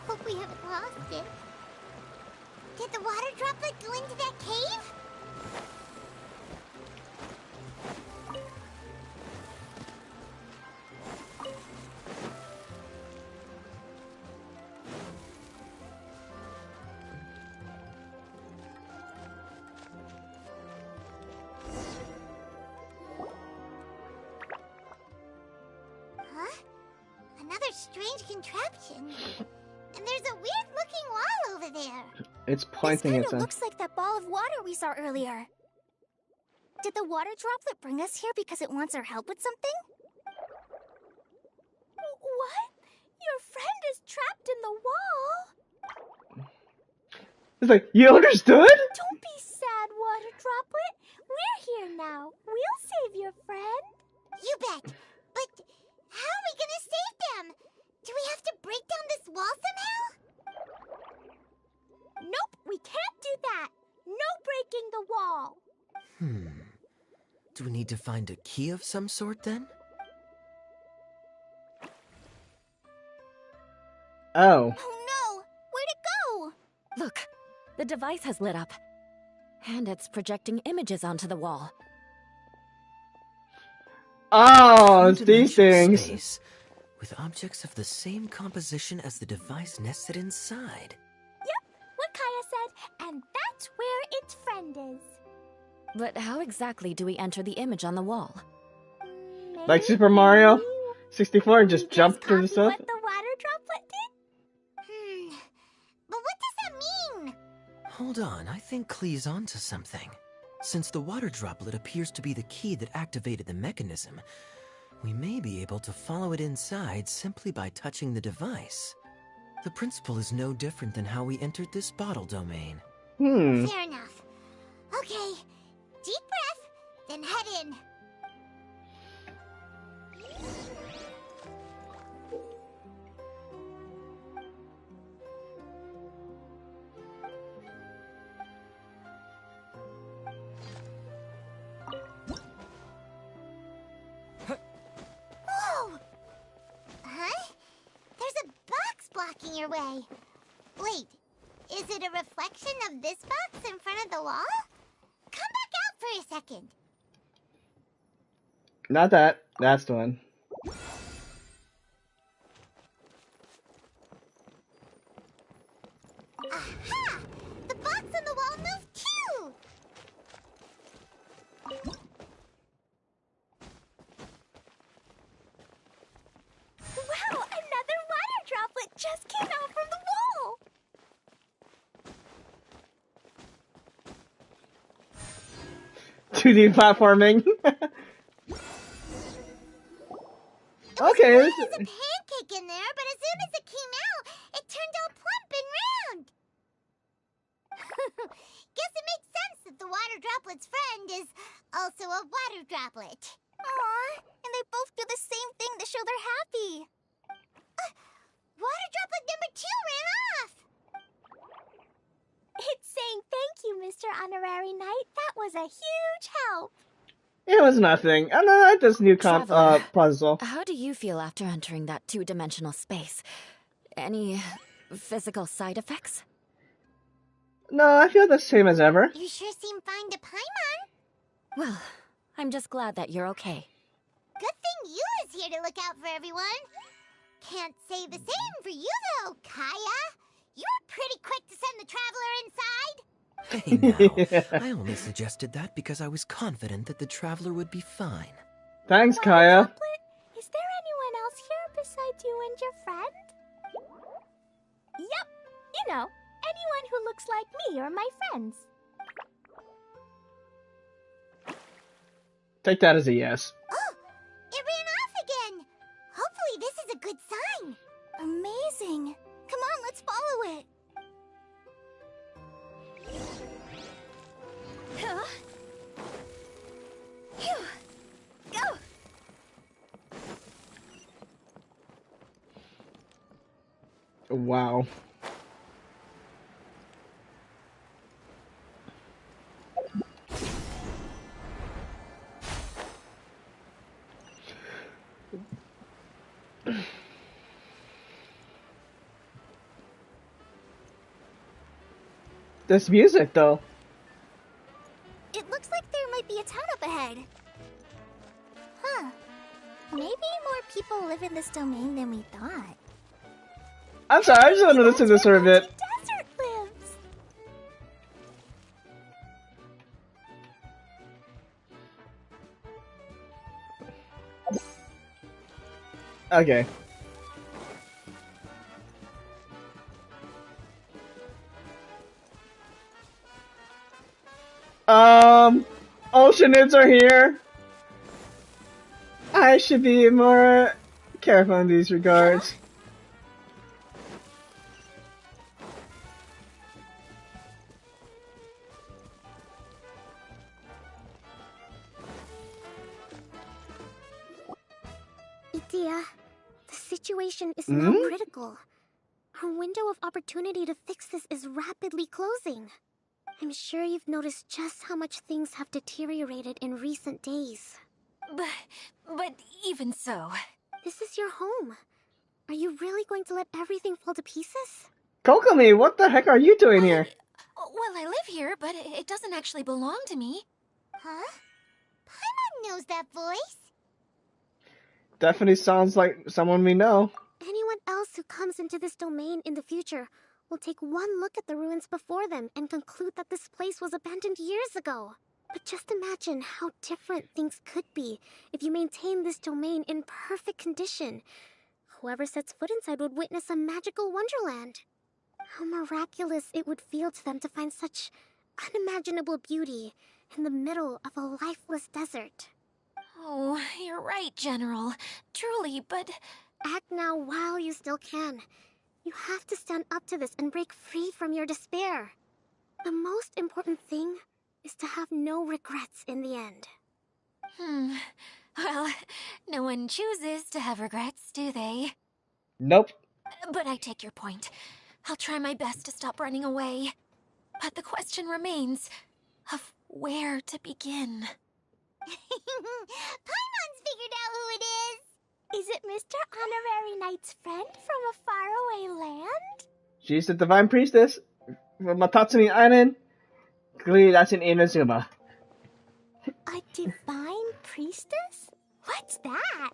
Speaker 3: hope we haven't lost it. Did the water droplet go into that cave? strange contraption. And there's a weird-looking wall over there.
Speaker 2: It's
Speaker 5: This
Speaker 2: pointing
Speaker 5: kind
Speaker 2: at
Speaker 5: of looks like that ball of water we saw earlier. Did the water droplet bring us here because it wants our help with something? What? Your friend is trapped in the wall?
Speaker 2: It's like, you understood?
Speaker 5: Don't be sad, water droplet. We're here now. We'll save your friend.
Speaker 3: You bet. But how are we gonna save them? Do we have to break down this wall somehow?
Speaker 5: Nope, we can't do that. No breaking the wall.
Speaker 6: Do we need to find a key of some sort then?
Speaker 2: Oh.
Speaker 5: Oh no, where'd it go?
Speaker 4: Look, the device has lit up. And it's projecting images onto the wall.
Speaker 2: Oh, it's these
Speaker 6: Two-dimensional
Speaker 2: things.
Speaker 6: space, with objects of the same composition as the device nested inside.
Speaker 5: Yep, what Kaya said, and that's where its friend is.
Speaker 4: But how exactly do we enter the image on the wall?
Speaker 2: Like Super Mario 64 and just jump through the
Speaker 5: Copy
Speaker 2: stuff?
Speaker 5: what the water droplet did?
Speaker 3: But what does that mean?
Speaker 6: Hold on, I think Klee's onto something. Since the water droplet appears to be the key that activated the mechanism, we may be able to follow it inside simply by touching the device. The principle is no different than how we entered this bottle domain.
Speaker 3: Fair enough. Okay, deep breath, then head in. Whoa! Huh? There's a box blocking your way. Wait, is it a reflection of this box in front of the wall? Come back out for a second.
Speaker 2: Not that. That's the one.
Speaker 3: Aha! The box on the wall moved too!
Speaker 5: Wow, another water droplet just came out from the wall.
Speaker 2: 2D platforming. Okay.
Speaker 3: There's a pancake in there, but as soon as it came out, it turned all plump and round. Guess it makes sense that the water droplet's friend is also a water droplet.
Speaker 5: Aw, and they both do the same thing to show they're happy.
Speaker 3: Water droplet number 2 ran off.
Speaker 5: It's saying thank you, Mr. Honorary Knight. That was a huge help.
Speaker 2: It was nothing. I don't like this new
Speaker 4: Traveler.
Speaker 2: puzzle.
Speaker 4: How do you feel after entering that two-dimensional space? Any physical side effects?
Speaker 2: No, I feel the same as ever.
Speaker 3: You sure seem fine to Paimon.
Speaker 4: Well, I'm just glad that you're okay.
Speaker 3: Good thing you is here to look out for everyone. Can't say the same for you, though, Kaya. You were pretty quick to send the traveler inside.
Speaker 6: Hey now, I only suggested that because I was confident that the traveler would be fine.
Speaker 2: Thanks,
Speaker 5: Water
Speaker 2: Kaya.
Speaker 5: droplet, is there anyone else here besides you and your friend? Yep, you know, anyone who looks like me or my friends.
Speaker 2: Take that as a yes.
Speaker 3: Oh, it ran off again. Hopefully this is a good sign.
Speaker 5: Amazing. Come on, let's follow it. Go!
Speaker 2: Wow. This music, though.
Speaker 5: It looks like there might be a town up ahead. Huh. Maybe more people live in this domain than we thought.
Speaker 2: I'm sorry, I just want to listen to this for a bit.
Speaker 5: Desert lives.
Speaker 2: Okay. Oceanids are here. I should be more careful in these regards.
Speaker 5: Idea, the situation is now critical. Our window of opportunity to fix this is rapidly closing. I'm sure you've noticed just how much things have deteriorated in recent days.
Speaker 7: But even so...
Speaker 5: This is your home. Are you really going to let everything fall to pieces?
Speaker 2: Kokomi, what the heck are you doing here?
Speaker 7: Well, I live here, but it doesn't actually belong to me.
Speaker 3: Huh? Paimon knows that voice.
Speaker 2: Definitely sounds like someone we know.
Speaker 5: Anyone else who comes into this domain in the future will take one look at the ruins before them and conclude that this place was abandoned years ago. But just imagine how different things could be if you maintain this domain in perfect condition. Whoever sets foot inside would witness a magical wonderland. How miraculous it would feel to them to find such unimaginable beauty in the middle of a lifeless desert.
Speaker 7: Oh, you're right, General. Truly, but...
Speaker 5: Act now while you still can. You have to stand up to this and break free from your despair. The most important thing is to have no regrets in the end.
Speaker 7: Well, no one chooses to have regrets, do they?
Speaker 2: Nope.
Speaker 7: But I take your point. I'll try my best to stop running away. But the question remains of where to begin.
Speaker 3: Paimon's figured out who it is.
Speaker 5: Is it Mr. Honorary Knight's friend from a faraway land?
Speaker 2: She's the Divine Priestess from Matatsumi Island. Clearly, that's in Inazuma.
Speaker 5: A divine priestess? What's that?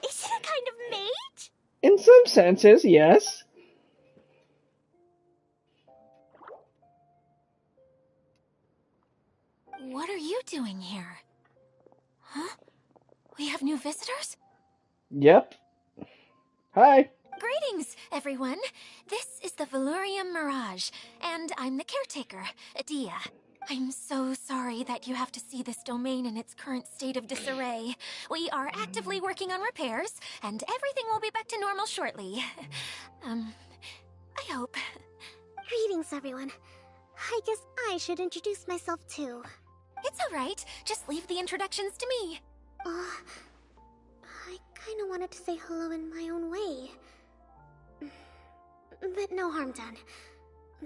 Speaker 5: Is it a kind of mage?
Speaker 2: In some senses, yes.
Speaker 7: What are you doing here? Huh? We have new visitors?
Speaker 2: Yep. Hi.
Speaker 7: Greetings, everyone. This is the Valurium Mirage, and I'm the caretaker, Adia. I'm so sorry that you have to see this domain in its current state of disarray. We are actively working on repairs, and everything will be back to normal shortly. I hope.
Speaker 5: Greetings, everyone. I guess I should introduce myself too.
Speaker 7: It's all right. Just leave the introductions to me.
Speaker 5: I kinda wanted to say hello in my own way. But no harm done.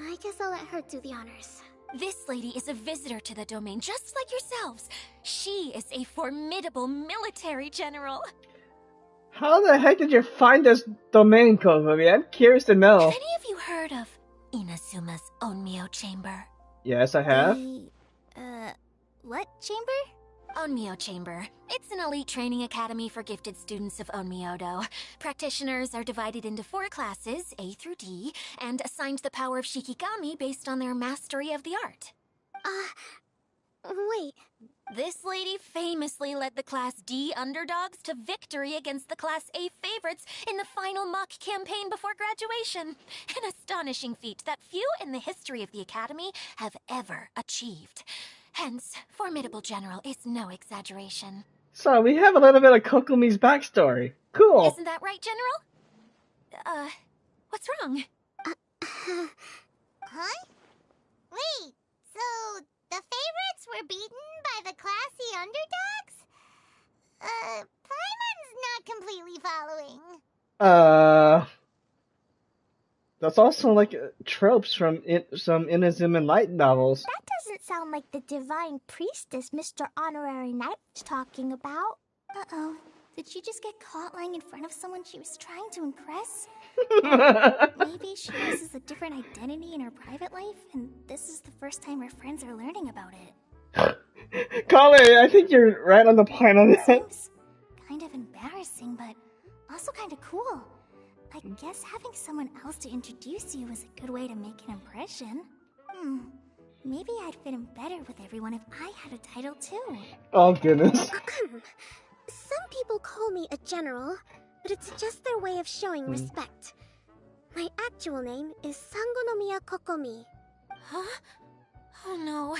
Speaker 5: I guess I'll let her do the honors.
Speaker 7: This lady is a visitor to the domain, just like yourselves. She is a formidable military general.
Speaker 2: How the heck did you find this domain, Kokomi? I'm curious to know.
Speaker 7: Have any of you heard of Inazuma's Onmyo Chamber?
Speaker 2: Yes, I have.
Speaker 5: What chamber?
Speaker 7: Onmyo Chamber. It's an elite training academy for gifted students of Onmyodo. Practitioners are divided into 4 classes, A through D, and assigned the power of Shikigami based on their mastery of the art.
Speaker 5: Wait.
Speaker 7: This lady famously led the Class D underdogs to victory against the Class A favorites in the final mock campaign before graduation. An astonishing feat that few in the history of the academy have ever achieved. Hence, formidable general is no exaggeration.
Speaker 2: So, we have a little bit of Kokomi's backstory. Cool.
Speaker 7: Isn't that right, General? What's wrong?
Speaker 3: Huh? Wait, so the favorites were beaten by the classy underdogs? Paimon's not completely following.
Speaker 2: That's also like tropes from some Inazuma Light novels.
Speaker 5: That doesn't sound like the divine priestess Mr. Honorary Knight was talking about. Uh-oh. Did she just get caught lying in front of someone she was trying to impress? Maybe she uses a different identity in her private life, and this is the first time her friends are learning about it.
Speaker 2: Colin, I think you're right on the point on that.
Speaker 5: Seems kind of embarrassing, but also kind of cool. I guess having someone else to introduce you is a good way to make an impression. Maybe I'd fit in better with everyone if I had a title too.
Speaker 2: Oh, goodness.
Speaker 5: Some people call me a general, but it's just their way of showing respect. My actual name is Sangonomiya Kokomi.
Speaker 7: Huh? Oh no.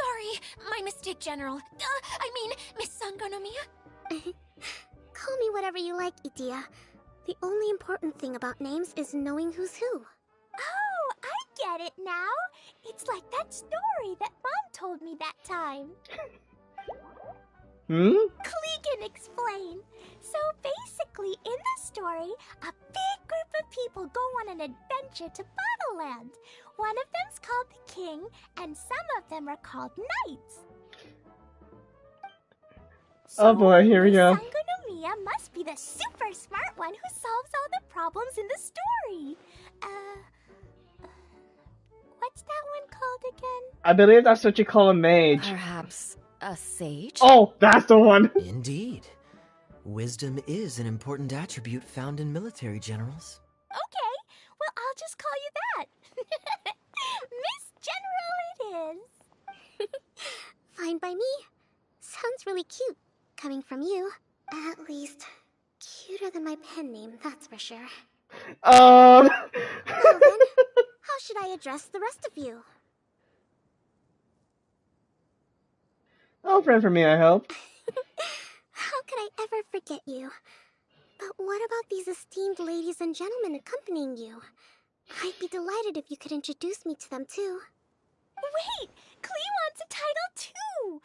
Speaker 7: Sorry, my mistake, General. I mean, Miss Sangonomiya.
Speaker 5: Call me whatever you like, Idia. The only important thing about names is knowing who's who. Oh, I get it now. It's like that story that Mom told me that time. Klee can explain. So basically, in the story, a big group of people go on an adventure to Bottleland. One of them's called the King, and some of them are called Knights.
Speaker 2: Oh boy, here we go.
Speaker 5: Sangonomiya must be the super smart one who solves all the problems in the story. What's that one called again?
Speaker 2: I believe that's what you call a mage.
Speaker 4: Perhaps a sage?
Speaker 2: Oh, that's the one.
Speaker 6: Indeed. Wisdom is an important attribute found in military generals.
Speaker 5: Okay, well, I'll just call you that. Miss General it is. Fine by me. Sounds really cute, coming from you. At least, cuter than my pen name, that's for sure. Well then, how should I address the rest of you?
Speaker 2: Oh, friend for me, I hope.
Speaker 5: How could I ever forget you? But what about these esteemed ladies and gentlemen accompanying you? I'd be delighted if you could introduce me to them too. Wait! Klee wants a title too!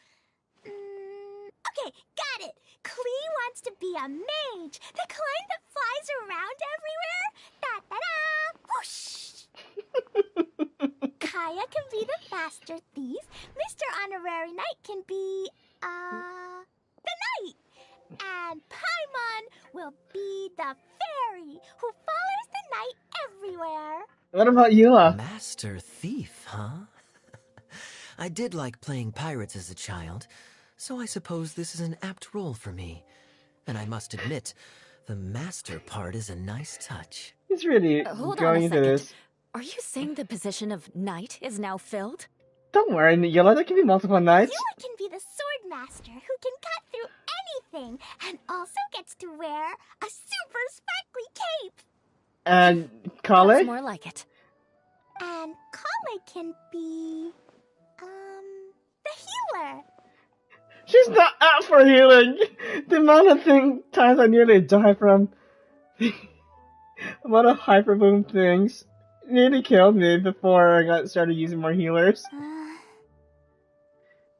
Speaker 5: Okay, got it! Klee wants to be a mage! The kind that flies around everywhere! Da-da-da! Whoosh! Kaya can be the master thief. Mr. Honorary Knight can be, the knight. And Paimon will be the fairy who follows the knight everywhere.
Speaker 2: What about Eula?
Speaker 6: Master thief, huh? I did like playing pirates as a child, so I suppose this is an apt role for me. And I must admit, the master part is a nice touch.
Speaker 2: He's really
Speaker 4: Hold on
Speaker 2: going
Speaker 4: a
Speaker 2: into
Speaker 4: second.
Speaker 2: this.
Speaker 4: Are you saying the position of knight is now filled?
Speaker 2: Don't worry, Eula, there can be multiple knights.
Speaker 5: Eula can be the sword master who can cut through anything and also gets to wear a super sparkly cape.
Speaker 2: And
Speaker 4: That's
Speaker 2: Kale?
Speaker 4: more like it.
Speaker 5: And Kale can be, the healer.
Speaker 2: She's not out for healing. The amount of times I nearly died from the amount of hyper boom things nearly killed me before I got started using more healers.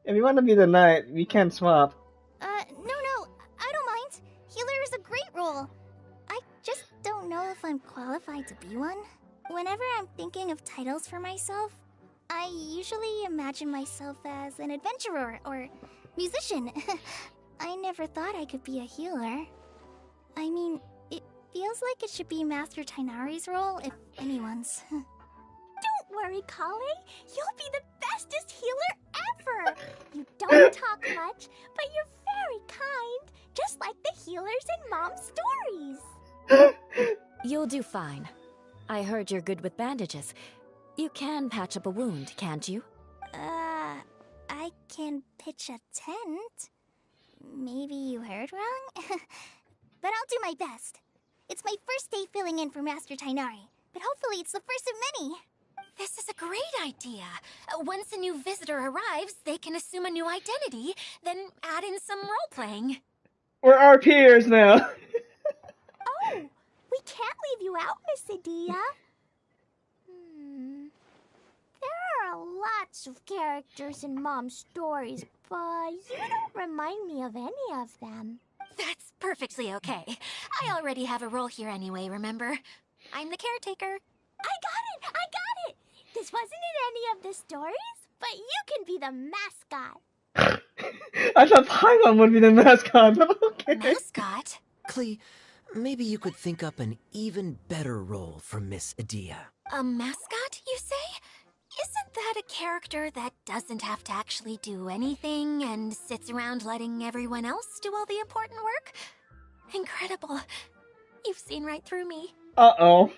Speaker 2: If you want to be the knight, we can swap.
Speaker 3: No, I don't mind. Healer is a great role. I just don't know if I'm qualified to be one. Whenever I'm thinking of titles for myself, I usually imagine myself as an adventurer or musician. I never thought I could be a healer. I mean, it feels like it should be Master Tainari's role, if anyone's.
Speaker 5: Don't worry, Kale. You'll be the bestest healer ever. You don't talk much, but you're very kind, just like the healers in Mom's stories.
Speaker 4: You'll do fine. I heard you're good with bandages. You can patch up a wound, can't you?
Speaker 3: I can pitch a tent. Maybe you heard wrong? But I'll do my best. It's my first day filling in for Master Tainari, but hopefully it's the first of many.
Speaker 7: This is a great idea. Once a new visitor arrives, they can assume a new identity, then add in some role-playing.
Speaker 2: We're our peers now.
Speaker 5: Oh, we can't leave you out, Miss Adia. There are lots of characters in Mom's stories, but you don't remind me of any of them.
Speaker 7: That's perfectly okay. I already have a role here anyway, remember? I'm the caretaker.
Speaker 5: I got it! This wasn't in any of the stories, but you can be the mascot.
Speaker 2: I thought Paimon would be the mascot, but okay.
Speaker 7: Mascot?
Speaker 6: Klee, maybe you could think up an even better role for Miss Adia.
Speaker 7: A mascot, you say? Isn't that a character that doesn't have to actually do anything and sits around letting everyone else do all the important work? Incredible. You've seen right through me.
Speaker 2: Uh-oh.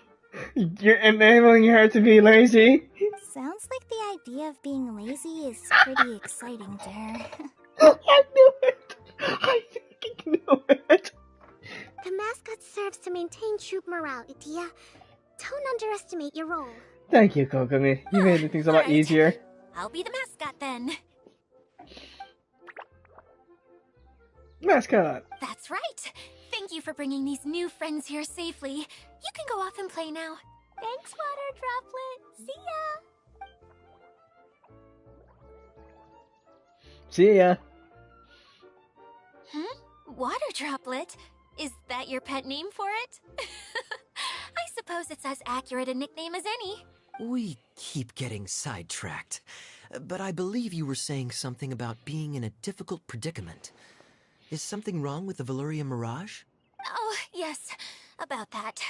Speaker 2: You're enabling her to be lazy.
Speaker 3: Sounds like the idea of being lazy is pretty exciting to her.
Speaker 2: I knew it! I fucking knew it!
Speaker 5: The mascot serves to maintain troop morale, Idia. Don't underestimate your role.
Speaker 2: Thank you, Kokomi. You made things a lot
Speaker 7: Alright.
Speaker 2: easier.
Speaker 7: I'll be the mascot then.
Speaker 2: Mascot.
Speaker 7: That's right. Thank you for bringing these new friends here safely. You can go off and play now.
Speaker 5: Thanks, Water Droplet. See ya.
Speaker 2: See ya.
Speaker 7: Water Droplet? Is that your pet name for it? I suppose it's as accurate a nickname as any.
Speaker 6: We keep getting sidetracked. But I believe you were saying something about being in a difficult predicament. Is something wrong with the Valyria Mirage?
Speaker 7: Oh, yes, about that.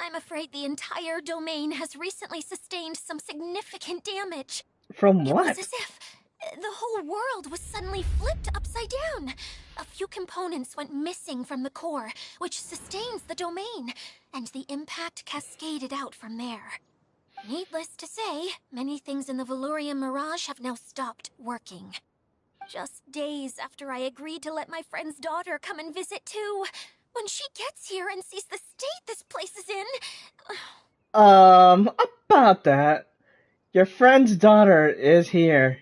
Speaker 7: I'm afraid the entire domain has recently sustained some significant damage.
Speaker 2: From
Speaker 7: It
Speaker 2: what?
Speaker 7: was as if the whole world was suddenly flipped upside down. A few components went missing from the core, which sustains the domain, and the impact cascaded out from there. Needless to say, many things in the Valyria Mirage have now stopped working. Just days after I agreed to let my friend's daughter come and visit too. When she gets here and sees the state this place is in...
Speaker 2: About that. Your friend's daughter is here.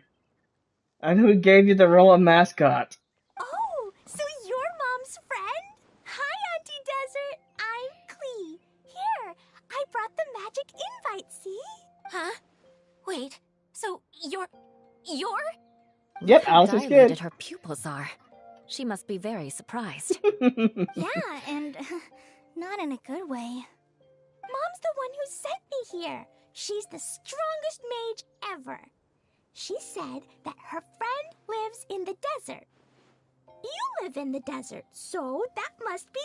Speaker 2: And who gave you the role of mascot?
Speaker 5: Oh, so you're Mom's friend? Hi, Auntie Desert. I'm Klee. Here, I brought the magic invite, see?
Speaker 7: Huh? Wait, so you're...
Speaker 2: Yep,
Speaker 4: How
Speaker 2: Alice's
Speaker 4: dilated
Speaker 2: kid.
Speaker 4: her pupils are. She must be very surprised.
Speaker 5: Yeah, and not in a good way. Mom's the one who sent me here. She's the strongest mage ever. She said that her friend lives in the desert. You live in the desert, so that must be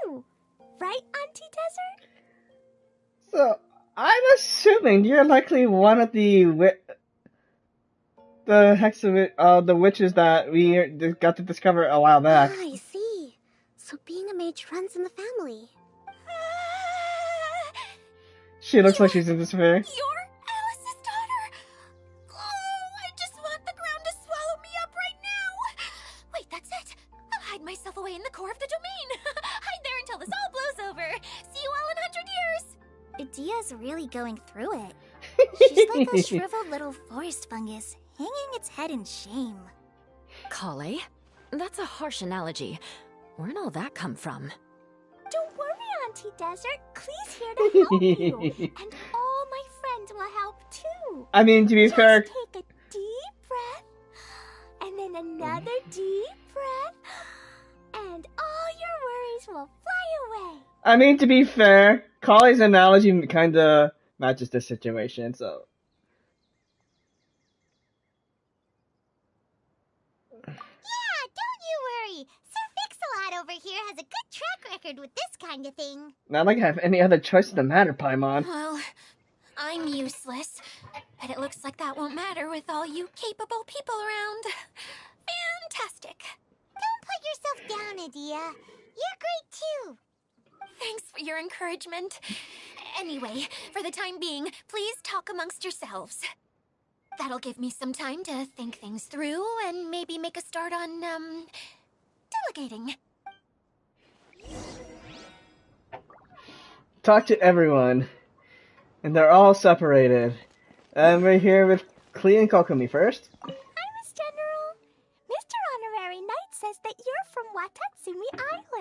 Speaker 5: you. Right, Auntie Desert?
Speaker 2: So, I'm assuming you're likely one of the the witches that we got to discover a while back.
Speaker 3: Ah, I see. So being a mage runs in the family.
Speaker 2: She looks like she's in despair.
Speaker 7: You're Alice's daughter! Oh, I just want the ground to swallow me up right now! Wait, that's it! I'll hide myself away in the core of the domain! Hide there until this all blows over! See you all in 100 years!
Speaker 3: Idia's really going through it. She's like a shriveled little forest fungus, hanging its head in shame.
Speaker 4: Kale? That's a harsh analogy. Where'd all that come from?
Speaker 5: Don't worry, Auntie Desert. Klee's here to help you. And all my friends will help too.
Speaker 2: I mean, to be fair,
Speaker 5: Just take a deep breath, and then another deep breath, and all your worries will fly away.
Speaker 2: Collie's analogy kind of matches the situation, so.
Speaker 3: Yeah, don't you worry. Sir Fix-a-Lot over here has a good track record with this kind of thing.
Speaker 2: Not like I have any other choice in the matter, Paimon.
Speaker 7: Well, I'm useless, but it looks like that won't matter with all you capable people around. Fantastic.
Speaker 3: Don't put yourself down, Idia. You're great too.
Speaker 7: Thanks for your encouragement. Anyway, for the time being, please talk amongst yourselves. That'll give me some time to think things through and maybe make a start on, delegating.
Speaker 2: Talk to everyone. And they're all separated. And we're here with Klee and Kokumi first.
Speaker 5: Hi, Miss General. Mr. Honorary Knight says that you're from Watatsumi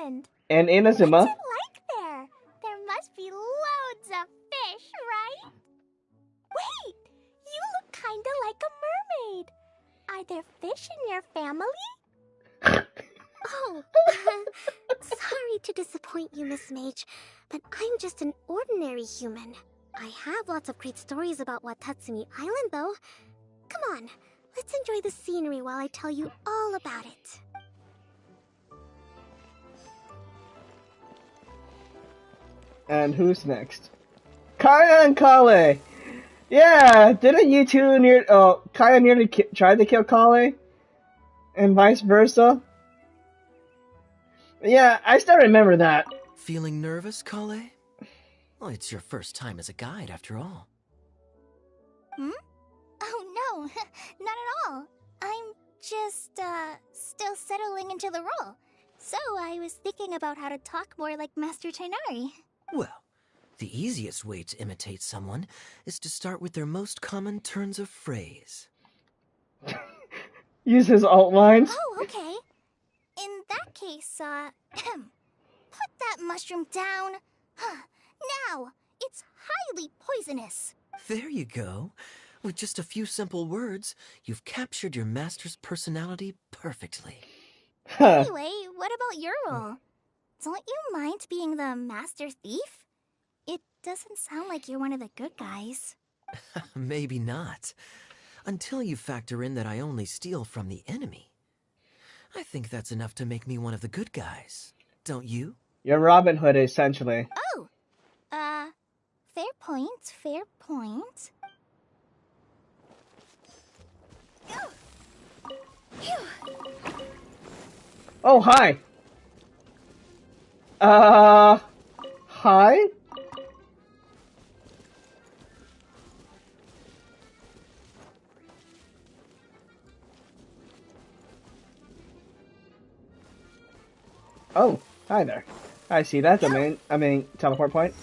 Speaker 5: Island.
Speaker 2: And
Speaker 5: What's
Speaker 2: Inazuma.
Speaker 5: it like there? There must be loads of fish, right? Wait, you look kinda like a mermaid. Are there fish in your family?
Speaker 3: Oh, sorry to disappoint you, Miss Mage, but I'm just an ordinary human. I have lots of great stories about Watatsumi Island, though. Come on, let's enjoy the scenery while I tell you all about it.
Speaker 2: And who's next? Kaya and Kale! Yeah, didn't you two Kaya nearly tried to kill Kale? And vice versa? Yeah, I still remember that.
Speaker 6: Feeling nervous, Kale? Well, it's your first time as a guide, after all.
Speaker 3: Oh, no, not at all. I'm just, still settling into the role. So I was thinking about how to talk more like Master Tainari.
Speaker 6: Well, the easiest way to imitate someone is to start with their most common turns of phrase.
Speaker 2: Use his alt lines.
Speaker 3: Oh, okay.
Speaker 5: In that case, put that mushroom down. Now, it's highly poisonous.
Speaker 6: There you go. With just a few simple words, you've captured your master's personality perfectly.
Speaker 5: Anyway, what about your role? Don't you mind being the master thief? It doesn't sound like you're one of the good guys.
Speaker 6: Maybe not. Until you factor in that I only steal from the enemy. I think that's enough to make me one of the good guys. Don't you?
Speaker 2: You're Robin Hood, essentially.
Speaker 5: Oh! Fair point, fair point.
Speaker 2: Oh, hi! Hi? Oh, hi there. I see that domain. I mean, teleport point.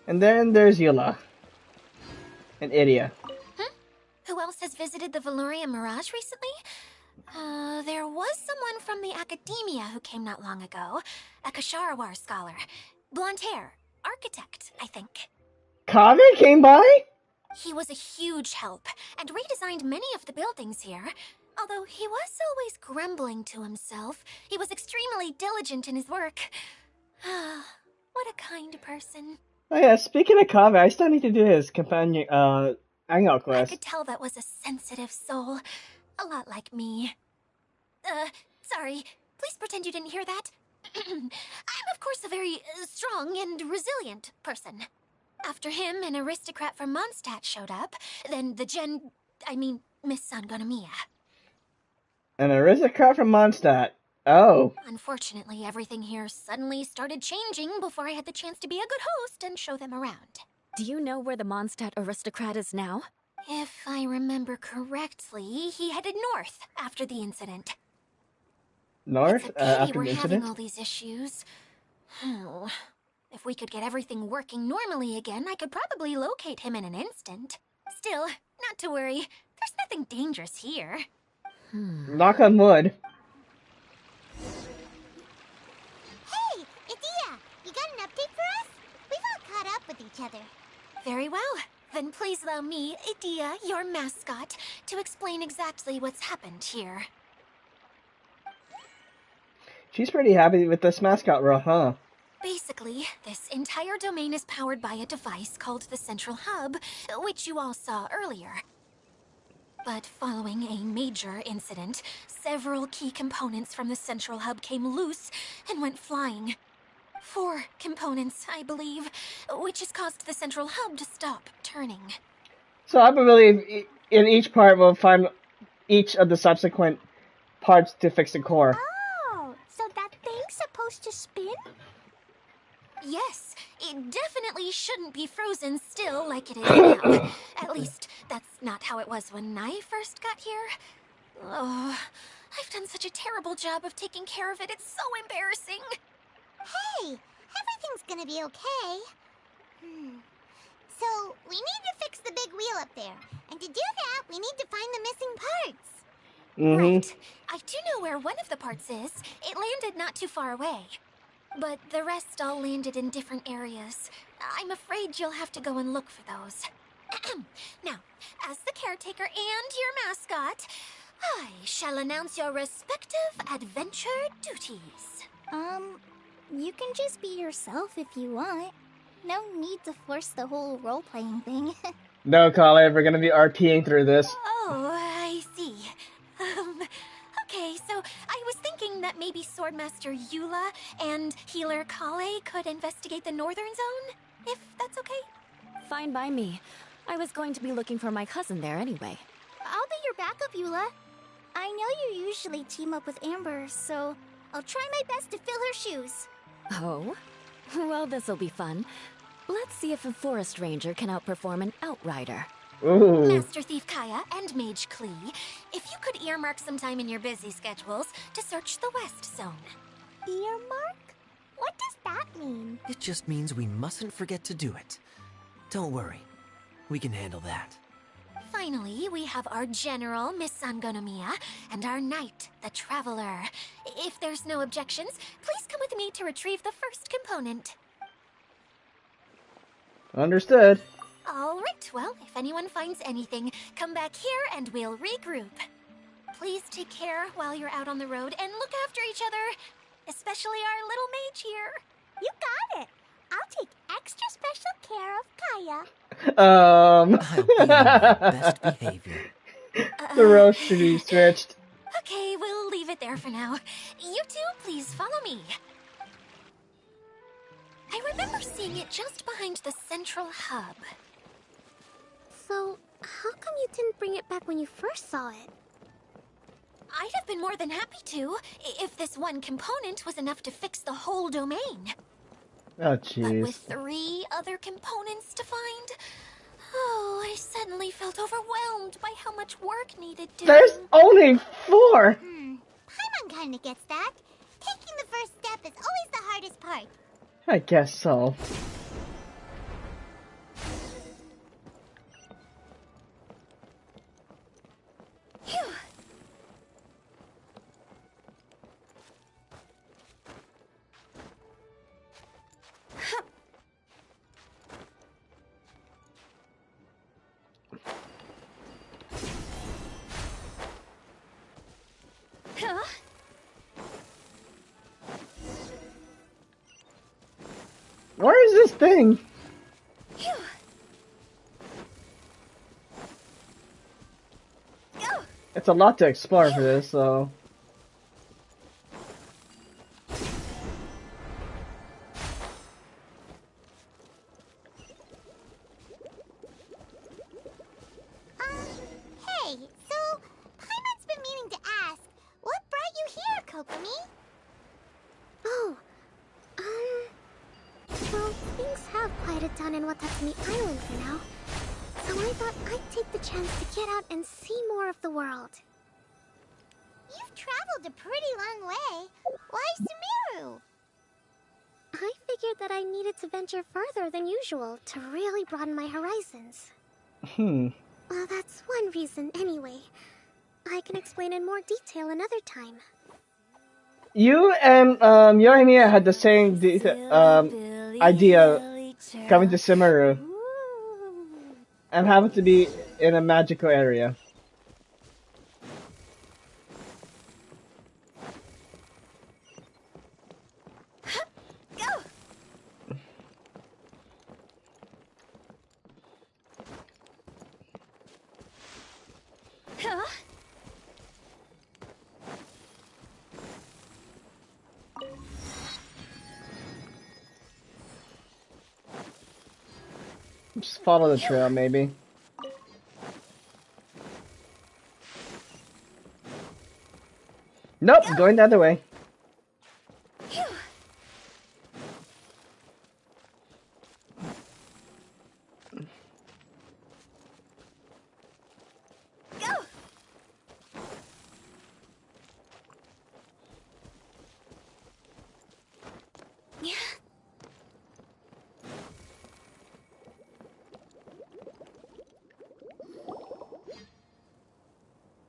Speaker 2: And then there's Eula. And Idia.
Speaker 7: Who else has visited the Veloria Mirage recently? There was someone from the academia who came not long ago. A Kasharawar scholar. Blonde hair. Architect, I think.
Speaker 2: Kage came by?
Speaker 7: He was a huge help, and redesigned many of the buildings here. Although he was always grumbling to himself, he was extremely diligent in his work. What a kind person.
Speaker 2: Oh yeah, speaking of Kage, I still need to do his companion, hangout
Speaker 7: I
Speaker 2: quest.
Speaker 7: could tell that was a sensitive soul. A lot like me. Sorry. Please pretend you didn't hear that. I'm, of course, a very strong and resilient person. After him, an aristocrat from Mondstadt showed up. Then the Miss Sangonomiya.
Speaker 2: An aristocrat from Mondstadt. Oh.
Speaker 7: Unfortunately, everything here suddenly started changing before I had the chance to be a good host and show them around.
Speaker 4: Do you know where the Mondstadt aristocrat is now?
Speaker 7: If I remember correctly, he headed north after the incident.
Speaker 2: North?
Speaker 7: It's a pity
Speaker 2: After
Speaker 7: we're
Speaker 2: the
Speaker 7: having
Speaker 2: incident?
Speaker 7: all these issues. Oh, if we could get everything working normally again, I could probably locate him in an instant. Still, not to worry. There's nothing dangerous here.
Speaker 2: Knock on wood.
Speaker 3: Hey, Idia, you got an update for us? We've all caught up with each other.
Speaker 7: Very well. Then please allow me, Idia, your mascot, to explain exactly what's happened here.
Speaker 2: She's pretty happy with this mascot role, huh?
Speaker 7: Basically, this entire domain is powered by a device called the Central Hub, which you all saw earlier. But following a major incident, several key components from the Central Hub came loose and went flying. 4 components, I believe, which has caused the Central Hub to stop turning.
Speaker 2: So I believe in each part we'll find each of the subsequent parts to fix the core.
Speaker 5: Oh, so that thing's supposed to spin?
Speaker 7: Yes, it definitely shouldn't be frozen still like it is now. At least, that's not how it was when I first got here. Oh, I've done such a terrible job of taking care of it, it's so embarrassing.
Speaker 3: Hey, everything's gonna be okay. So, we need to fix the big wheel up there. And to do that, we need to find the missing parts.
Speaker 7: Right. I do know where one of the parts is. It landed not too far away. But the rest all landed in different areas. I'm afraid you'll have to go and look for those. Now, as the caretaker and your mascot, I shall announce your respective adventure duties.
Speaker 5: You can just be yourself if you want. No need to force the whole role-playing thing.
Speaker 2: No, Kale, we're gonna be RPing through this.
Speaker 7: Oh, I see. Okay, so I was thinking that maybe Swordmaster Eula and Healer Kale could investigate the northern zone, if that's okay?
Speaker 4: Fine by me. I was going to be looking for my cousin there anyway.
Speaker 5: I'll be your backup, Eula. I know you usually team up with Amber, so I'll try my best to fill her shoes.
Speaker 4: Oh? Well, this'll be fun. Let's see if a forest ranger can outperform an outrider.
Speaker 2: Ooh.
Speaker 7: Master Thief Kaya and Mage Klee, if you could earmark some time in your busy schedules to search the West Zone.
Speaker 5: Earmark? What does that mean?
Speaker 6: It just means we mustn't forget to do it. Don't worry. We can handle that.
Speaker 7: Finally, we have our general, Miss Sangonomiya, and our knight, the Traveler. If there's no objections, please come with me to retrieve the first component.
Speaker 2: Understood.
Speaker 7: All right, well, if anyone finds anything, come back here and we'll regroup. Please take care while you're out on the road and look after each other, especially our little mage here.
Speaker 5: You got it. I'll take extra special care of Kaya.
Speaker 6: I'll be on my best behavior.
Speaker 2: The roles should be switched.
Speaker 7: Okay, we'll leave it there for now. You two, please follow me. I remember seeing it just behind the central hub.
Speaker 5: So, how come you didn't bring it back when you first saw it?
Speaker 7: I'd have been more than happy to, if this one component was enough to fix the whole domain.
Speaker 2: Oh,
Speaker 7: But
Speaker 2: jeez.
Speaker 7: with 3 other components to find, I suddenly felt overwhelmed by how much work needed doing.
Speaker 2: There's only 4!
Speaker 3: Paimon kinda gets that. Taking the first step is always the hardest part.
Speaker 2: I guess so.
Speaker 7: Phew. Huh?
Speaker 2: Where is this thing?
Speaker 7: Phew. Go.
Speaker 2: It's a lot to explore for this, so...
Speaker 3: Hey, so Paimon's been meaning to ask, what brought you here, Kokomi?
Speaker 5: Oh, well, things have quieted down in Watatsumi Island for now. So I thought I'd take the chance to get out and see more of the world.
Speaker 3: You've traveled a pretty long way. Why Sumeru?
Speaker 5: I figured that I needed to venture further than usual to really broaden my horizons. Well, that's one reason anyway. I can explain in more detail another time.
Speaker 2: You and Yoimiya had the same idea coming to Sumeru and happened to be in a magical area.
Speaker 7: Go. Huh?
Speaker 2: Just follow the trail, maybe. Nope, going the other way.
Speaker 7: Phew. Go. Yeah.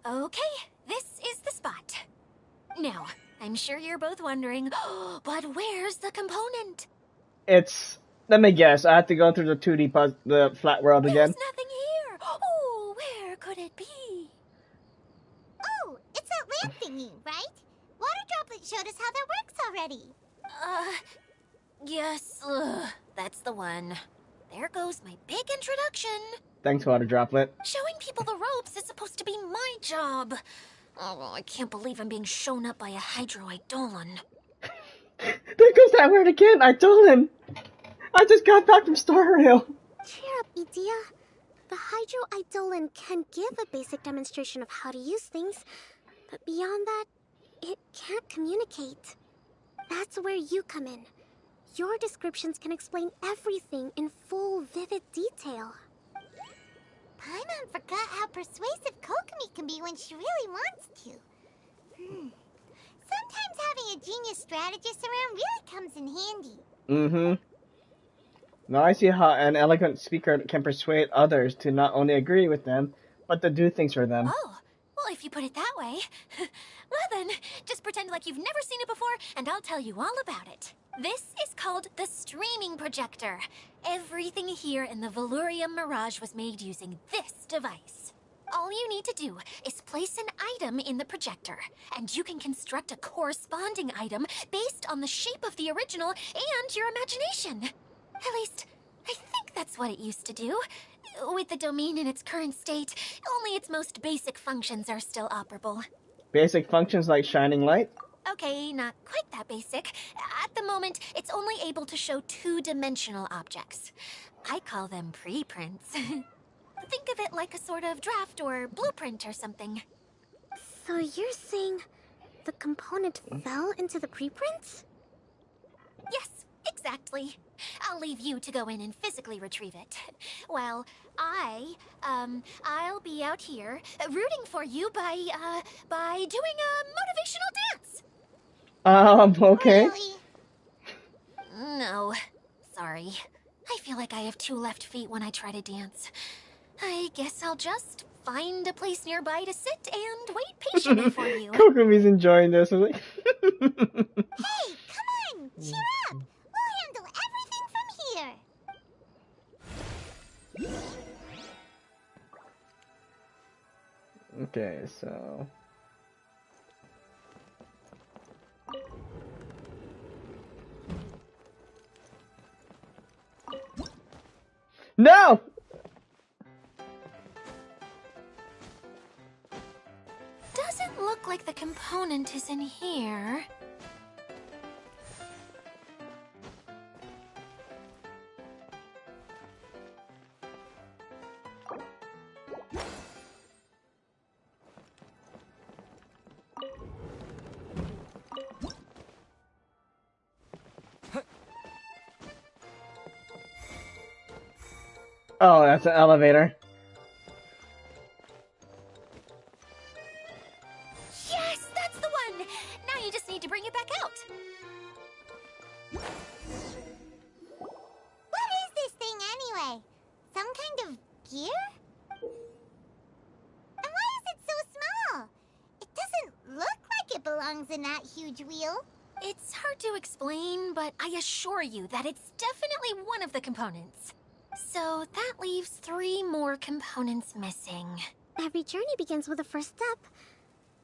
Speaker 7: Okay, this is the spot. Now, I'm sure you're both wondering, but where's the component?
Speaker 2: It's... Let me guess, I have to go through the 2D the flat world again.
Speaker 7: There's nothing here. Oh, where could it be?
Speaker 3: Oh, it's that lamp thingy, right? Water Droplet showed us how that works already.
Speaker 7: Yes, that's the one. There goes my big introduction.
Speaker 2: Thanks, Water Droplet.
Speaker 7: Showing people the ropes is supposed to be my job. Oh, I can't believe I'm being shown up by a Hydro Eidolon.
Speaker 2: There goes that word again, Eidolon! I just got back from Star Rail.
Speaker 5: Cheer up, Idia. The Hydro Eidolon can give a basic demonstration of how to use things, but beyond that, it can't communicate. That's where you come in. Your descriptions can explain everything in full, vivid detail.
Speaker 3: Paimon forgot how persuasive Kokomi can be when she really wants to. Sometimes having a genius strategist around really comes in handy.
Speaker 2: Now I see how an eloquent speaker can persuade others to not only agree with them, but to do things for them.
Speaker 7: Oh, well, if you put it that way. Well then, just pretend like you've never seen it before, and I'll tell you all about it. This is called the streaming projector. Everything here in the Valurium Mirage was made using this device. All you need to do is place an item in the projector, and you can construct a corresponding item based on the shape of the original and your imagination. At least, I think that's what it used to do. With the domain in its current state, only its most basic functions are still operable.
Speaker 2: Basic functions like shining light?
Speaker 7: Okay, not quite that basic. At the moment, it's only able to show two-dimensional objects. I call them preprints. Think of it like a sort of draft or blueprint or something.
Speaker 5: So you're saying the component fell into the preprints?
Speaker 7: Yes, exactly. I'll leave you to go in and physically retrieve it. Well, I'll be out here rooting for you by doing a motivational dance.
Speaker 2: Okay.
Speaker 3: Really?
Speaker 7: No, sorry. I feel like I have two left feet when I try to dance. I guess I'll just find a place nearby to sit and wait patiently for you.
Speaker 2: Kokomi's enjoying this.
Speaker 3: Hey, come on! Cheer up! We'll handle everything from here!
Speaker 2: Okay, so... No!
Speaker 7: Doesn't look like the component is in here.
Speaker 2: Oh, that's an elevator.
Speaker 7: Yes, that's the one! Now you just need to bring it back out.
Speaker 3: What is this thing anyway? Some kind of gear? And why is it so small? It doesn't look like it belongs in that huge wheel.
Speaker 7: It's hard to explain, but I assure you that it's definitely one of the components. So that leaves 3 more components missing.
Speaker 5: Every journey begins with a first step.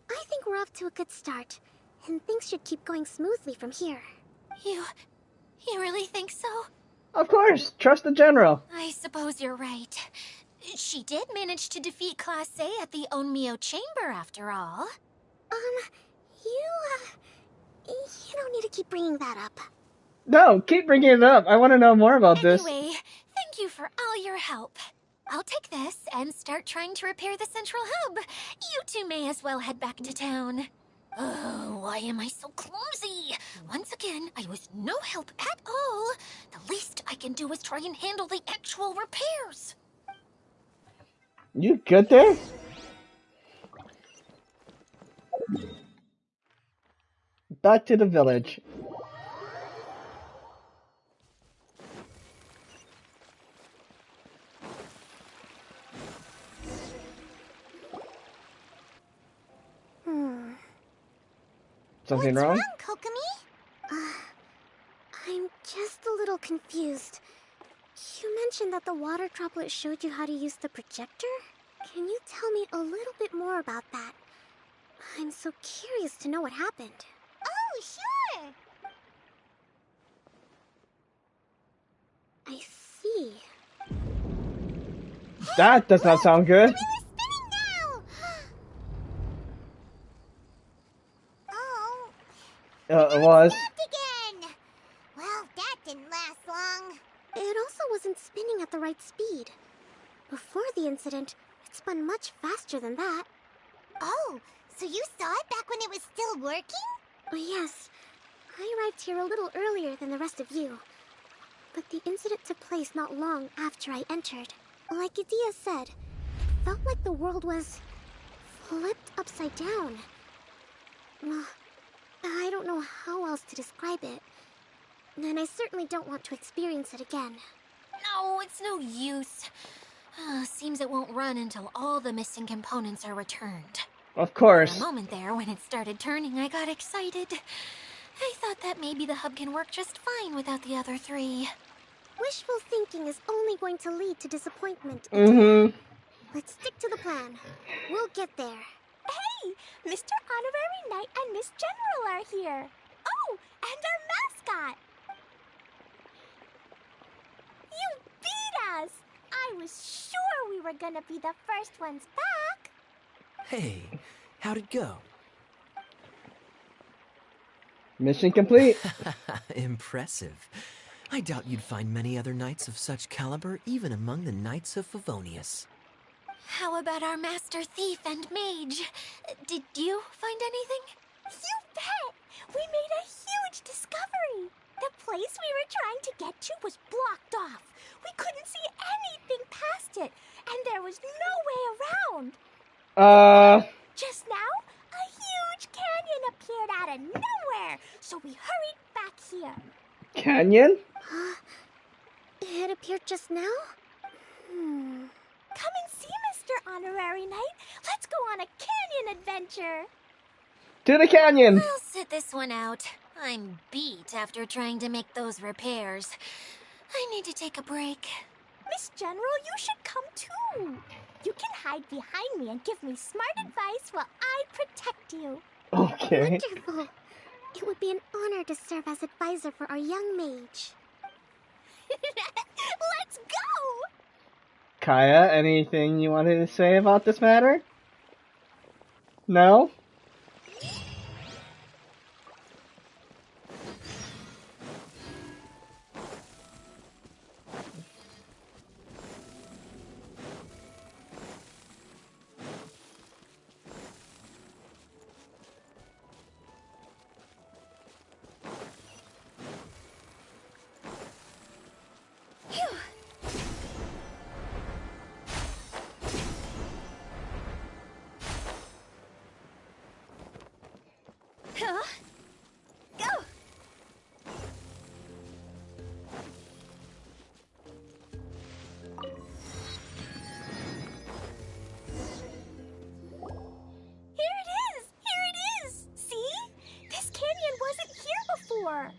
Speaker 5: I think we're off to a good start, and things should keep going smoothly from here.
Speaker 7: You really think so?
Speaker 2: Of course, trust the general.
Speaker 7: I suppose you're right. She did manage to defeat Class A at the Onmyo Chamber, after all.
Speaker 5: You don't need to keep bringing that up.
Speaker 2: No, keep bringing it up. I want to know more about this.
Speaker 7: Anyway, thank you for all your help. I'll take this and start trying to repair the central hub. You two may as well head back to town. Oh, why am I so clumsy? Once again, I was no help at all. The least I can do is try and handle the actual repairs.
Speaker 2: You good there? Back to the village. Something
Speaker 3: What's
Speaker 2: wrong?
Speaker 3: wrong, Kokomi?
Speaker 5: I'm just a little confused. You mentioned that the water droplet showed you how to use the projector? Can you tell me a little bit more about that? I'm so curious to know what happened.
Speaker 3: Oh, sure!
Speaker 5: I see.
Speaker 2: That does not sound good.
Speaker 3: The wheel is spinning now! Oh.
Speaker 2: It was.
Speaker 3: Stopped again! Well, that didn't last long.
Speaker 5: It also wasn't spinning at the right speed. Before the incident, it spun much faster than that.
Speaker 3: Oh, so you saw it back when it was still working?
Speaker 5: Oh, yes. I arrived here a little earlier than the rest of you. But the incident took place not long after I entered. Like Idia said, it felt like the world was flipped upside down. Well, I don't know how else to describe it. And I certainly don't want to experience it again.
Speaker 7: No, it's no use. Seems it won't run until all the missing components are returned.
Speaker 2: Of
Speaker 7: For
Speaker 2: course.
Speaker 7: a moment there, when it started turning, I got excited. I thought that maybe the hub can work just fine without the other three.
Speaker 5: Wishful thinking is only going to lead to disappointment.
Speaker 2: Mm-hmm.
Speaker 5: Let's stick to the plan. We'll get there. Hey! Mr. Honorary Knight and Miss General are here. Oh, and our mascot! You beat us! I was sure we were gonna be the first ones back.
Speaker 6: Hey, how'd it go?
Speaker 2: Mission complete.
Speaker 6: Impressive. I doubt you'd find many other knights of such caliber even among the knights of Favonius.
Speaker 7: How about our master thief and mage? Did you find anything?
Speaker 5: You bet! We made a huge discovery! The place we were trying to get to was blocked off. We couldn't see anything past it, and there was no way around. Just now, a huge canyon appeared out of nowhere, so we hurried back here.
Speaker 2: Canyon?
Speaker 5: It appeared just now? Come and see, Mr. Honorary Knight. Let's go on a canyon adventure.
Speaker 2: To the canyon!
Speaker 7: I'll sit this one out. I'm beat after trying to make those repairs. I need to take a break.
Speaker 5: Miss General, you should come too. You can hide behind me and give me smart advice while I protect you.
Speaker 2: Okay.
Speaker 5: Wonderful. It would be an honor to serve as advisor for our young mage. Let's go!
Speaker 2: Kaya, anything you wanted to say about this matter? No?
Speaker 5: Go! Here it is! See? This canyon wasn't here before.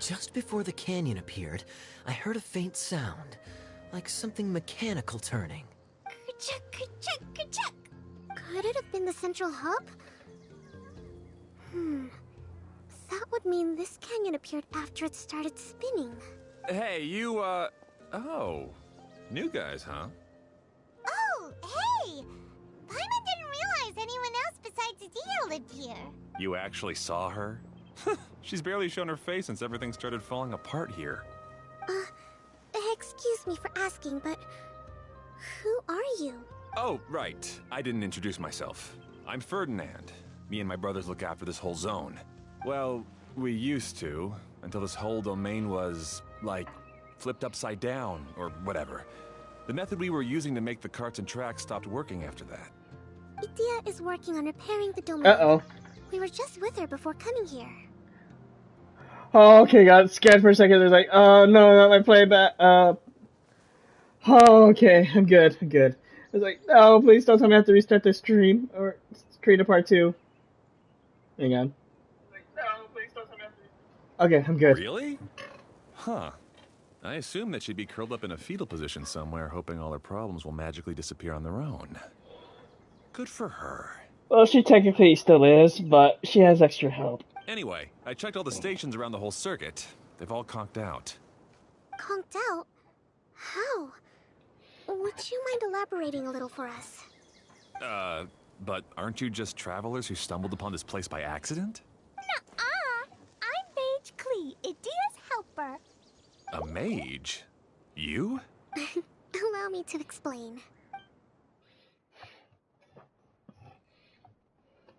Speaker 6: Just before the canyon appeared, I heard a faint sound, like something mechanical turning.
Speaker 5: Ka-chuck, ka-chuck, ka-chuck. Could it have been the central hub? That would mean this canyon appeared after it started spinning.
Speaker 8: Hey, you, oh. New guys, huh?
Speaker 3: Oh, hey! Paimon didn't realize anyone else besides Dia lived here.
Speaker 8: You actually saw her? She's barely shown her face since everything started falling apart here.
Speaker 5: Excuse me for asking, but who are you?
Speaker 8: Oh, right. I didn't introduce myself. I'm Ferdinand. Me and my brothers look after this whole zone. Well, we used to, until this whole domain was, like, flipped upside down, or whatever. The method we were using to make the carts and tracks stopped working after that.
Speaker 5: Idia is working on repairing the domain.
Speaker 2: Uh-oh.
Speaker 5: We were just with her before coming here.
Speaker 2: Oh, okay, got scared for a second. There's like, oh no, not my playback. Oh, okay, I'm good. I was like, no, please don't tell me I have to restart the stream or create a part 2. Hang on. Okay, I'm good.
Speaker 8: Really? Huh. I assume that she'd be curled up in a fetal position somewhere, hoping all her problems will magically disappear on their own. Good for her.
Speaker 2: Well, she technically still is, but she has extra help.
Speaker 8: Anyway, I checked all the stations around the whole circuit. They've all conked out.
Speaker 5: Conked out? How? Would you mind elaborating a little for us?
Speaker 8: But aren't you just travelers who stumbled upon this place by accident?
Speaker 5: Nuh-uh! I'm Mage Klee, Idia's helper.
Speaker 8: A mage? You?
Speaker 5: Allow me to explain.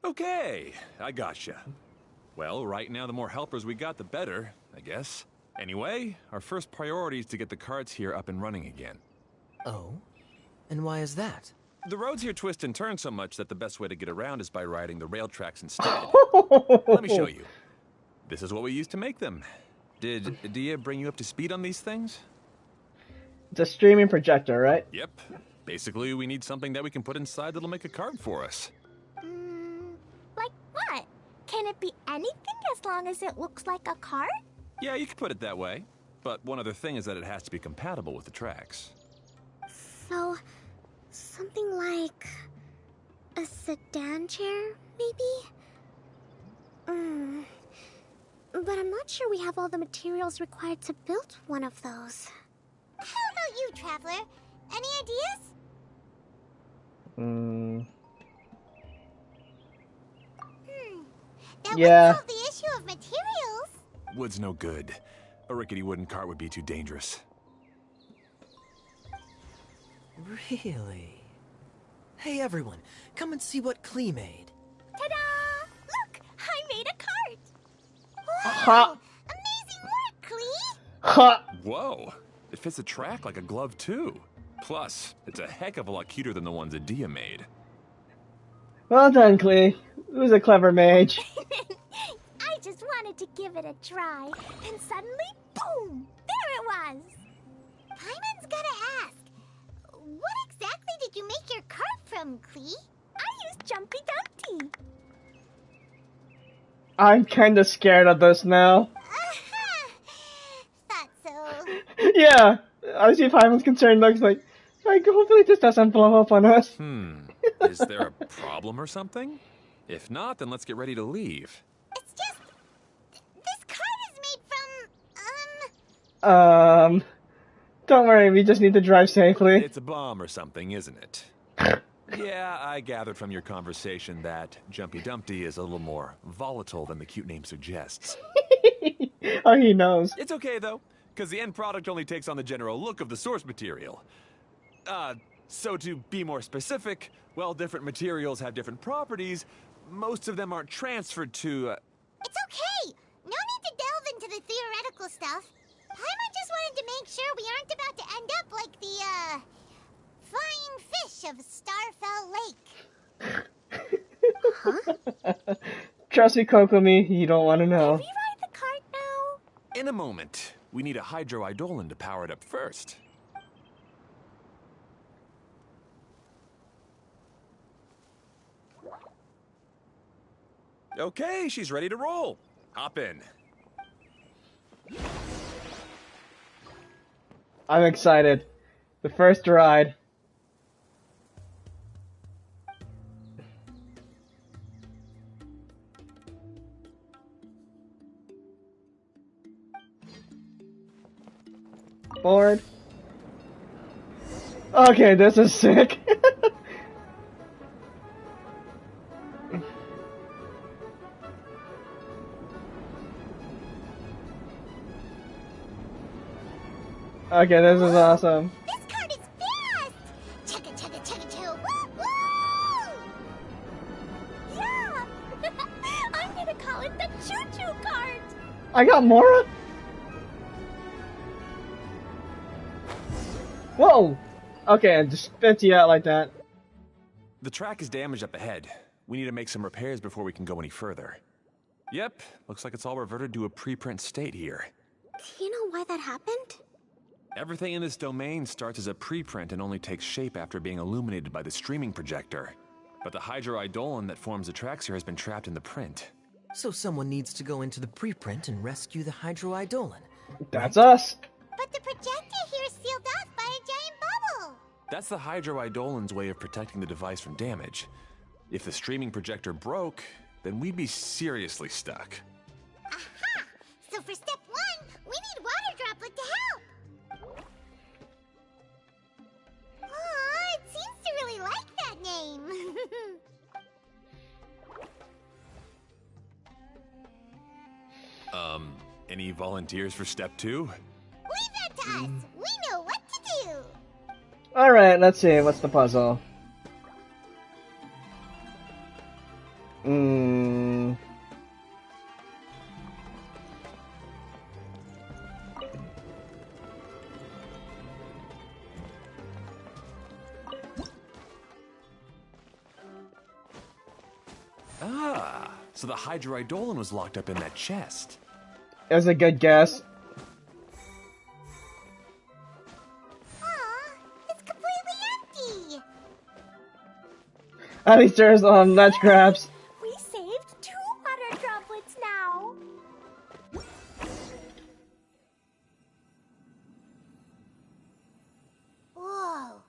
Speaker 8: Okay, I gotcha. Well, right now the more helpers we got, the better, I guess. Anyway, our first priority is to get the carts here up and running again.
Speaker 6: Oh? And why is that?
Speaker 8: The roads here twist and turn so much that the best way to get around is by riding the rail tracks instead. Let me show you. This is what we used to make them. Did Dia bring you up to speed on these things?
Speaker 2: It's a streaming projector, right?
Speaker 8: Yep. Basically, we need something that we can put inside that'll make a card for us.
Speaker 5: Like what? Can it be anything as long as it looks like a card?
Speaker 8: Yeah, you could put it that way. But one other thing is that it has to be compatible with the tracks.
Speaker 5: So, something like a sedan chair, maybe? But I'm not sure we have all the materials required to build one of those.
Speaker 3: How about you, Traveler? Any ideas? That
Speaker 2: Yeah.
Speaker 3: would solve the issue of materials.
Speaker 8: Wood's no good. A rickety wooden cart would be too dangerous.
Speaker 6: Really? Hey everyone, come and see what Klee made.
Speaker 5: Ta-da! Look! I made a cart!
Speaker 2: Ha!
Speaker 3: Amazing work, Klee!
Speaker 2: Ha!
Speaker 8: Whoa! It fits the track like a glove, too. Plus, it's a heck of a lot cuter than the ones Adia made.
Speaker 2: Well done, Klee. Who's a clever mage?
Speaker 5: I just wanted to give it a try, and suddenly, boom! There it was!
Speaker 3: Paimon's gotta ask, what exactly did you make your cart from, Klee?
Speaker 5: I used Jumpy Dumpty.
Speaker 2: I'm kinda scared of this now.
Speaker 3: Thought so.
Speaker 2: Yeah, I see Paimon's concern looks like hopefully this doesn't blow up on us.
Speaker 8: Is there a problem or something? If not, then let's get ready to leave.
Speaker 3: It's just, this cart is made from,
Speaker 2: Don't worry, we just need to drive safely.
Speaker 8: It's a bomb or something, isn't it? Yeah, I gathered from your conversation that Jumpy Dumpty is a little more volatile than the cute name suggests.
Speaker 2: Oh, he knows.
Speaker 8: It's okay, though, because the end product only takes on the general look of the source material. So to be more specific, while different materials have different properties, most of them aren't transferred to,
Speaker 3: It's okay. No need to delve into the theoretical stuff. Paimon just wanted to make sure we aren't about to end up like the, flying fish of Starfell Lake.
Speaker 2: Trust me, Kokomi, you don't want to know.
Speaker 5: Can we ride the cart now?
Speaker 8: in a moment. We need a hydroidolin to power it up first. Okay, she's ready to roll. Hop in.
Speaker 2: I'm excited. The first ride. Board. Okay, this is sick. Okay, this is awesome.
Speaker 3: This cart is fast! Chugga chugga chugga choo! Woo woo!
Speaker 5: Yeah! I'm gonna call it the choo-choo cart!
Speaker 2: I got Mora? Whoa! Okay, I just spit you out like that.
Speaker 8: The track is damaged up ahead. We need to make some repairs before we can go any further. Yep, looks like it's all reverted to a preprint state here.
Speaker 5: Do you know why that happened?
Speaker 8: Everything in this domain starts as a preprint and only takes shape after being illuminated by the streaming projector. But the hydroidolin that forms the tracks here has been trapped in the print.
Speaker 6: So someone needs to go into the preprint and rescue the hydroidolin.
Speaker 2: That's us.
Speaker 3: But the projector here is sealed off by a giant bubble!
Speaker 8: That's the hydroidolin's way of protecting the device from damage. If the streaming projector broke, then we'd be seriously stuck.
Speaker 3: Aha! So for step one, we need Water Droplet to help! Aw, it seems to really like that name!
Speaker 8: Any volunteers for step two?
Speaker 3: Leave that to us! We know what to do!
Speaker 2: Alright, let's see. What's the puzzle?
Speaker 8: Ah, so the hydroidolin was locked up in that chest.
Speaker 2: That's a good guess.
Speaker 3: Aw,
Speaker 2: Honey stirs on ledge crabs.
Speaker 5: We saved 2 water droplets now.
Speaker 3: Whoa!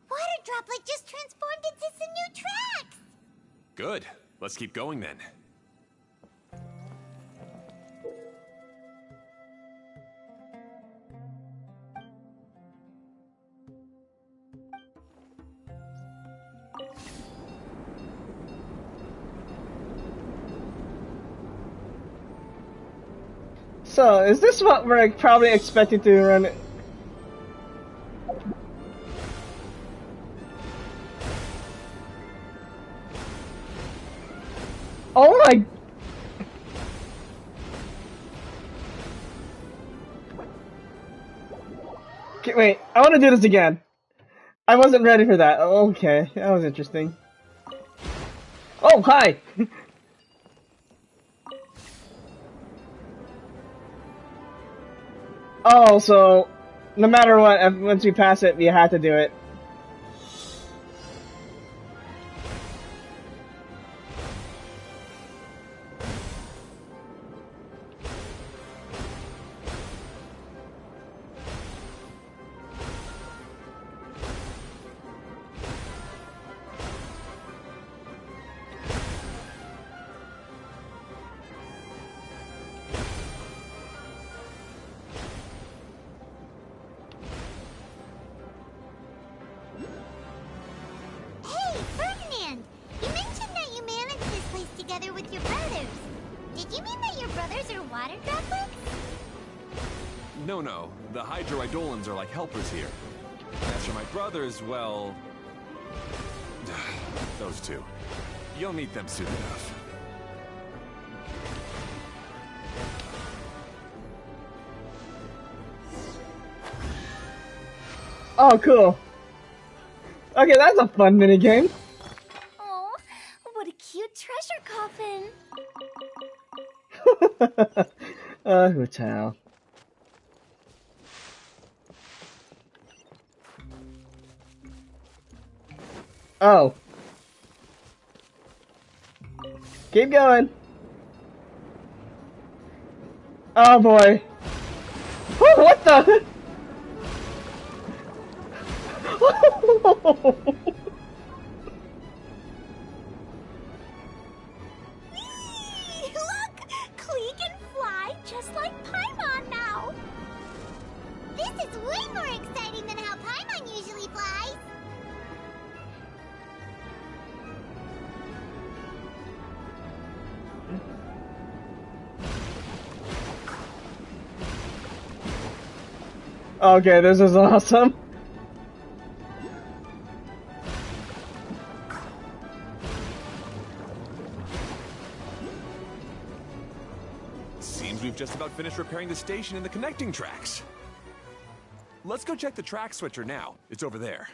Speaker 3: Water droplet just transformed into some new tracks!
Speaker 8: Good. Let's keep going then.
Speaker 2: So, is this what we're probably expecting to run? Oh my! Okay, wait, I want to do this again. I wasn't ready for that. Okay, that was interesting. Oh, hi! Oh, so no matter what, once we pass it, we had to do it.
Speaker 3: Hey, Ferdinand! You mentioned that you managed this place together with your brothers. Did you mean that your brothers are water droplets?
Speaker 8: No. The hydroidolins are like helpers here. As for my brothers, well... those two. You'll meet them soon enough.
Speaker 2: Oh, cool. Okay, that's a fun minigame.
Speaker 5: Oh, what a cute treasure coffin.
Speaker 2: Hotel. Oh. Keep going. Oh boy. Whew, what the?
Speaker 5: Whee! Look! Klee can fly just like Paimon now.
Speaker 3: This is way more exciting than how Paimon usually flies.
Speaker 2: Okay, this is awesome.
Speaker 8: Seems we've just about finished repairing the station and the connecting tracks. Let's go check the track switcher now. It's over there.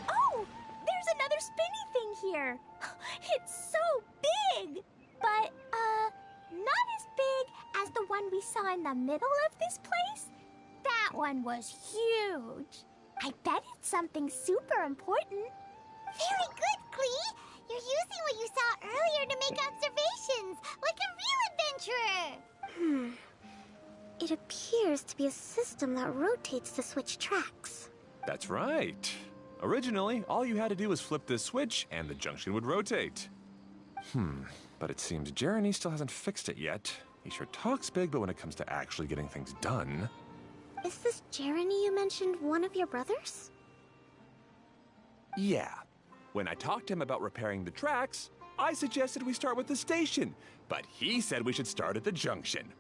Speaker 5: Oh, there's another spinny thing here. It's so big, but not as big as the one we saw in the middle of this place. That one was huge. I bet it's something super important.
Speaker 3: Very good, Klee! You're using what you saw earlier to make observations, like a real adventurer!
Speaker 9: It appears to be a system that rotates to switch tracks.
Speaker 8: That's right. Originally, all you had to do was flip this switch and the junction would rotate. But it seems Jeremy still hasn't fixed it yet. He sure talks big, but when it comes to actually getting things done...
Speaker 9: Is this Jeremy you mentioned one of your brothers?
Speaker 8: Yeah. When I talked to him about repairing the tracks, I suggested we start with the station, but he said we should start at the junction.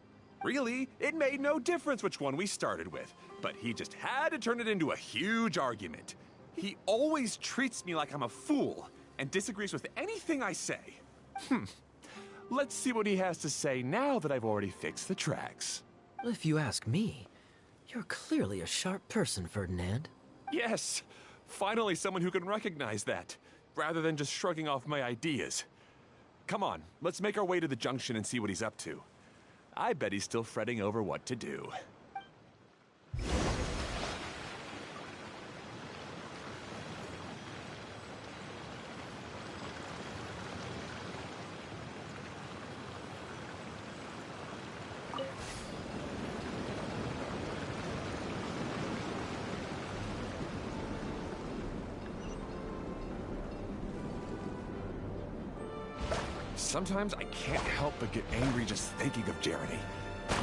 Speaker 8: Really, it made no difference which one we started with, but he just had to turn it into a huge argument. He always treats me like I'm a fool and disagrees with anything I say. Let's see what he has to say now that I've already fixed the tracks.
Speaker 6: If you ask me, you're clearly a sharp person, Ferdinand.
Speaker 8: Yes, finally someone who can recognize that, rather than just shrugging off my ideas. Come on, let's make our way to the junction and see what he's up to. I bet he's still fretting over what to do. Sometimes I can't help but get angry just thinking of Jeremy.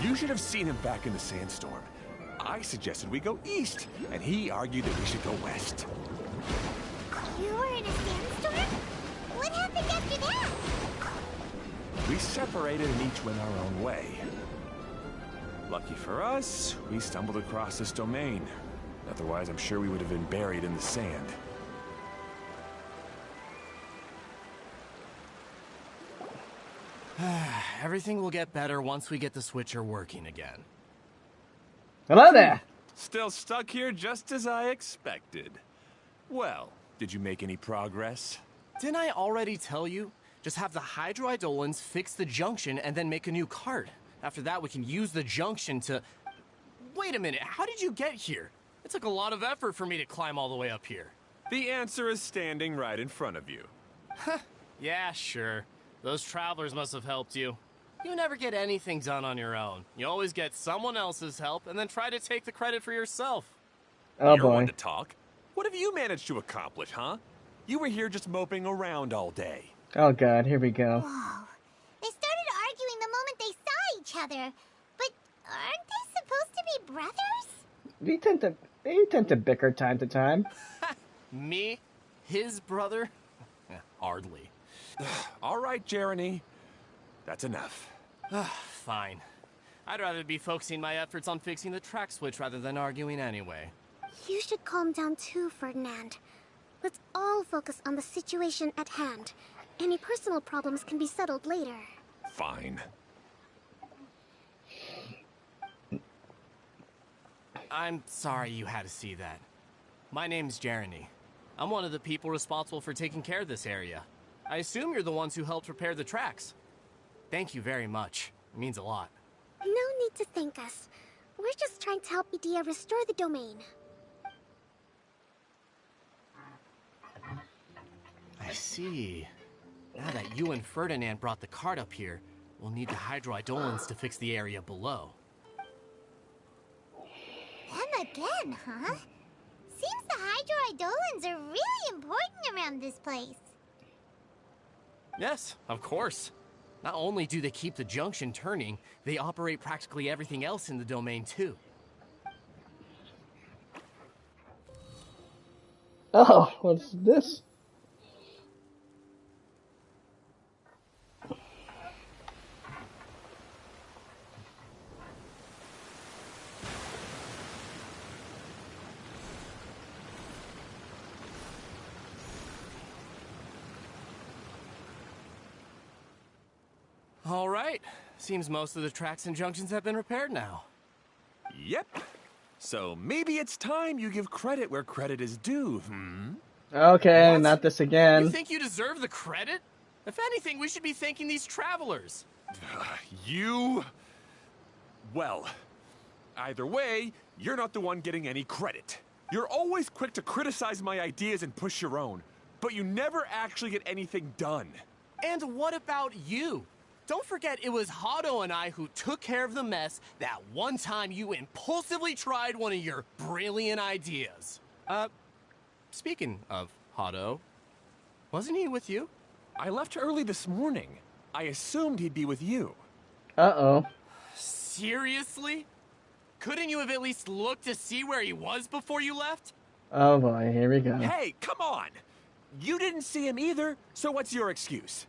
Speaker 8: You should have seen him back in the sandstorm. I suggested we go east, and he argued that we should go west.
Speaker 3: You were in a sandstorm? What happened after that?
Speaker 8: We separated and each went our own way. Lucky for us, we stumbled across this domain. Otherwise, I'm sure we would have been buried in the sand.
Speaker 10: Everything will get better once we get the switcher working again.
Speaker 2: Hello there.
Speaker 8: Still stuck here just as I expected. Well, did you make any progress?
Speaker 10: Didn't I already tell you? Just have the hydroidolins fix the junction and then make a new cart. After that, we can use the junction to... Wait a minute, how did you get here? It took a lot of effort for me to climb all the way up here.
Speaker 8: The answer is standing right in front of you.
Speaker 10: Yeah, sure. Those travelers must have helped you. You never get anything done on your own. You always get someone else's help and then try to take the credit for yourself.
Speaker 2: Oh
Speaker 8: You're
Speaker 2: boy.
Speaker 8: one to talk. What have you managed to accomplish, huh? You were here just moping around all day.
Speaker 2: Oh god, here we go.
Speaker 3: Whoa. They started arguing the moment they saw each other. But aren't they supposed to be brothers?
Speaker 2: They tend to bicker time to time.
Speaker 10: Me? His brother? Hardly.
Speaker 8: All right, Jeremy. That's enough.
Speaker 10: Fine. I'd rather be focusing my efforts on fixing the track switch rather than arguing anyway.
Speaker 9: You should calm down too, Ferdinand. Let's all focus on the situation at hand. Any personal problems can be settled later.
Speaker 8: Fine.
Speaker 10: I'm sorry you had to see that. My name's Jeremy. I'm one of the people responsible for taking care of this area. I assume you're the ones who helped repair the tracks. Thank you very much. It means a lot.
Speaker 9: No need to thank us. We're just trying to help Edea restore the domain.
Speaker 10: I see. Now that you and Ferdinand brought the cart up here, we'll need the hydroidolins to fix the area below.
Speaker 3: Them again, huh? Seems the hydroidolins are really important around this place.
Speaker 10: Yes, of course. Not only do they keep the junction turning, they operate practically everything else in the domain too.
Speaker 2: Oh, what's this?
Speaker 10: All right. Seems most of the tracks and junctions have been repaired now.
Speaker 8: Yep. So maybe it's time you give credit where credit is due,
Speaker 2: Okay,
Speaker 10: What?
Speaker 2: not this
Speaker 10: You
Speaker 2: again.
Speaker 10: think you deserve the credit? If anything, we should be thanking these travelers.
Speaker 8: You... Well, either way, you're not the one getting any credit. You're always quick to criticize my ideas and push your own, but you never actually get anything done.
Speaker 10: And what about you? Don't forget it was Hado and I who took care of the mess that one time you impulsively tried one of your brilliant ideas. Speaking of Hado, wasn't he with you?
Speaker 8: I left early this morning. I assumed he'd be with you.
Speaker 2: Uh-oh.
Speaker 10: Seriously? Couldn't you have at least looked to see where he was before you left?
Speaker 2: Oh boy, here we go.
Speaker 8: Hey, come on! You didn't see him either, so what's your excuse?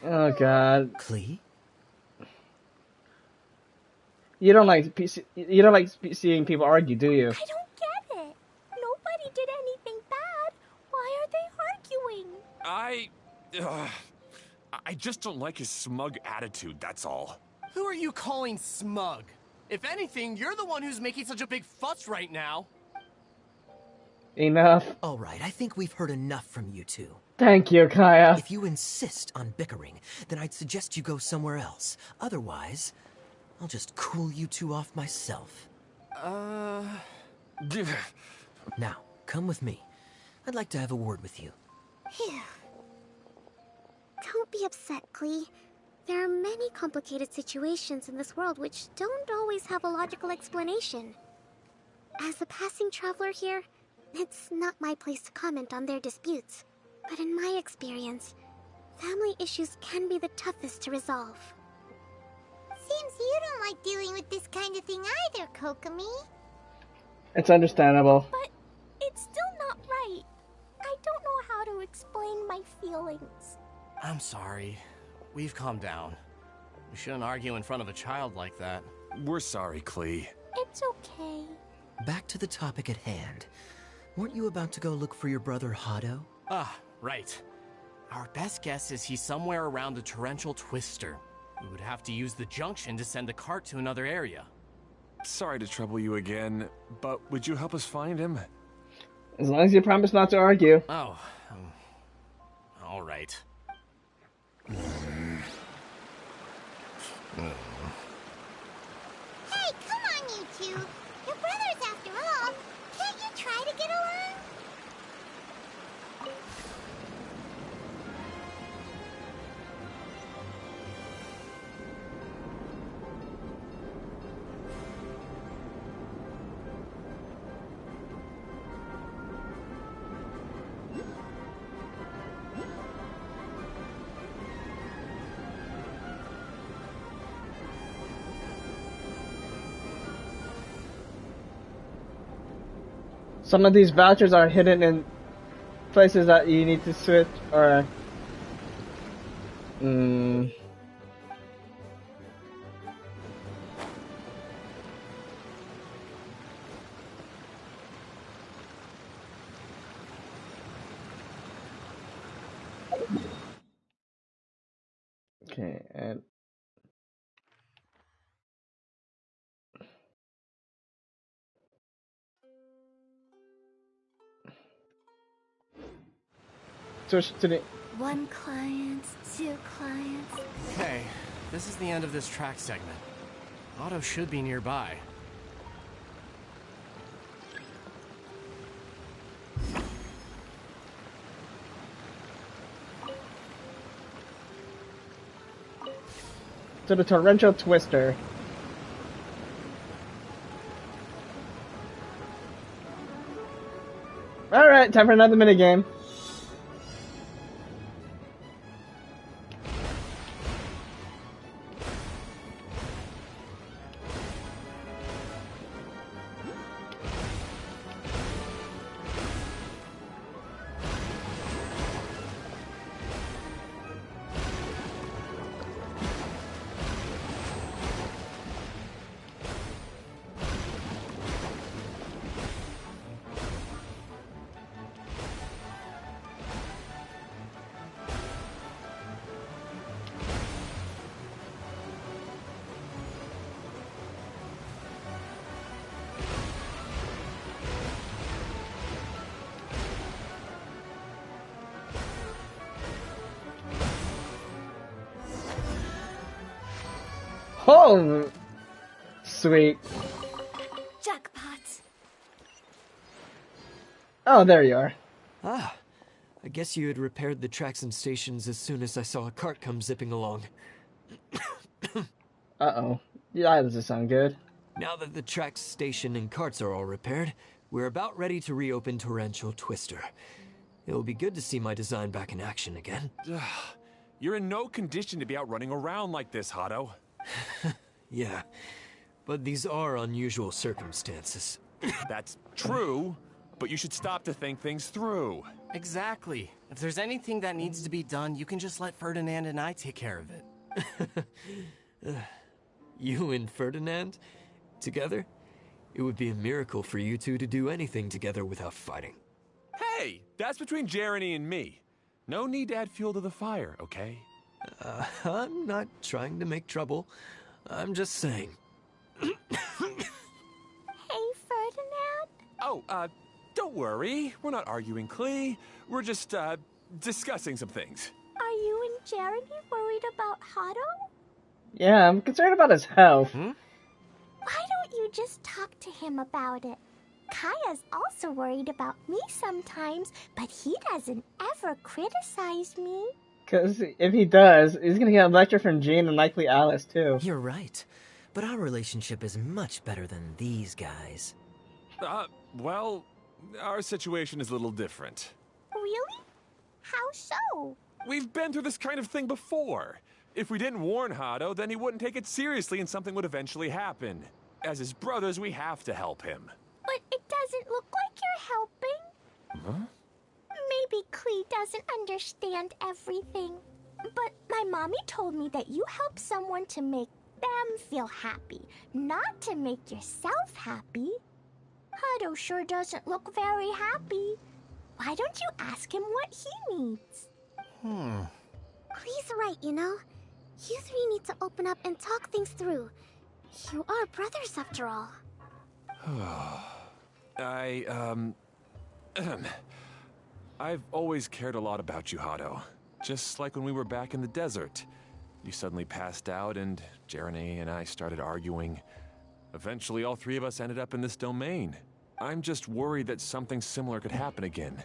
Speaker 2: Oh god.
Speaker 6: Klee?
Speaker 2: You don't like seeing people argue, do you?
Speaker 5: I don't get it. Nobody did anything bad. Why are they arguing?
Speaker 8: I just don't like his smug attitude, that's all.
Speaker 10: Who are you calling smug? If anything, you're the one who's making such a big fuss right now.
Speaker 2: Enough.
Speaker 6: All right, I think we've heard enough from you two.
Speaker 2: Thank you, Kaya.
Speaker 6: If you insist on bickering, then I'd suggest you go somewhere else. Otherwise, I'll just cool you two off myself. Now, come with me. I'd like to have a word with you.
Speaker 9: Phew. Don't be upset, Klee. There are many complicated situations in this world which don't always have a logical explanation. As a passing traveler here, it's not my place to comment on their disputes. But in my experience, family issues can be the toughest to resolve.
Speaker 3: Seems you don't like dealing with this kind of thing either, Kokomi.
Speaker 2: It's understandable.
Speaker 5: But it's still not right. I don't know how to explain my feelings.
Speaker 10: I'm sorry. We've calmed down. We shouldn't argue in front of a child like that.
Speaker 8: We're sorry, Klee.
Speaker 5: It's okay.
Speaker 6: Back to the topic at hand. Weren't you about to go look for your brother Hado?
Speaker 10: Ah, right. Our best guess is he's somewhere around the torrential twister. We would have to use the junction to send the cart to another area.
Speaker 8: Sorry to trouble you again, but would you help us find him?
Speaker 2: As long as you promise not to argue.
Speaker 10: Oh, all right.
Speaker 3: Hey, come on, you two. You're brothers after all. Can't you try to get along?
Speaker 2: Some of these vouchers are hidden in places that you need to switch, or... Okay, and... Switch to the...
Speaker 5: One client, two clients.
Speaker 10: Okay, this is the end of this track segment. Otto should be nearby.
Speaker 2: To the torrential twister. Alright, time for another minigame. Oh, sweet.
Speaker 5: Jackpot.
Speaker 2: Oh, there you are.
Speaker 6: Ah, I guess you had repaired the tracks and stations as soon as I saw a cart come zipping along.
Speaker 2: Uh-oh. Yeah, that doesn't sound good.
Speaker 6: Now that the tracks, station, and carts are all repaired, we're about ready to reopen Torrential Twister. It'll be good to see my design back in action again.
Speaker 8: You're in no condition to be out running around like this, Hado.
Speaker 6: Yeah, but these are unusual circumstances.
Speaker 8: That's true, but you should stop to think things through.
Speaker 10: Exactly. If there's anything that needs to be done, you can just let Ferdinand and I take care of it.
Speaker 6: You and Ferdinand? Together? It would be a miracle for you two to do anything together without fighting.
Speaker 8: Hey, that's between Jeremy and me. No need to add fuel to the fire, okay?
Speaker 6: I'm not trying to make trouble. I'm just saying.
Speaker 5: Hey, Ferdinand?
Speaker 8: Oh, don't worry. We're not arguing, Klee. We're just, discussing some things.
Speaker 5: Are you and Jeremy worried about Hado?
Speaker 2: Yeah, I'm concerned about his health.
Speaker 5: Why don't you just talk to him about it? Kaya's also worried about me sometimes, but he doesn't ever criticize me.
Speaker 2: Because if he does, he's gonna get a lecture from Jean and likely Alice, too.
Speaker 6: You're right. But our relationship is much better than these guys.
Speaker 8: Well, our situation is a little different.
Speaker 5: Really? How so?
Speaker 8: We've been through this kind of thing before. If we didn't warn Hado, then he wouldn't take it seriously and something would eventually happen. As his brothers, we have to help him.
Speaker 5: But it doesn't look like you're helping.
Speaker 8: Huh?
Speaker 5: Maybe Klee doesn't understand everything. But my mommy told me that you help someone to make them feel happy, not to make yourself happy. Hado sure doesn't look very happy. Why don't you ask him what he needs?
Speaker 9: Klee's right, you know? You three need to open up and talk things through. You are brothers after all.
Speaker 8: I've always cared a lot about you, Hado. Just like when we were back in the desert. You suddenly passed out and Jeremy and I started arguing. Eventually, all three of us ended up in this domain. I'm just worried that something similar could happen again.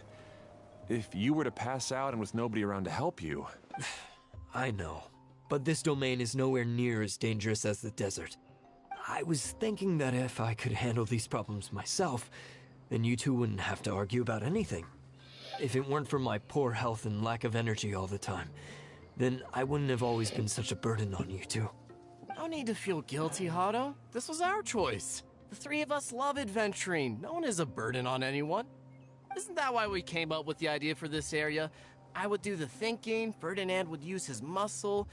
Speaker 8: If you were to pass out and with nobody around to help you...
Speaker 6: I know, but this domain is nowhere near as dangerous as the desert. I was thinking that if I could handle these problems myself, then you two wouldn't have to argue about anything. If it weren't for my poor health and lack of energy all the time, then I wouldn't have always been such a burden on you two.
Speaker 10: No need to feel guilty, Hado. This was our choice. The three of us love adventuring. No one is a burden on anyone. Isn't that why we came up with the idea for this area? I would do the thinking, Ferdinand would use his muscle,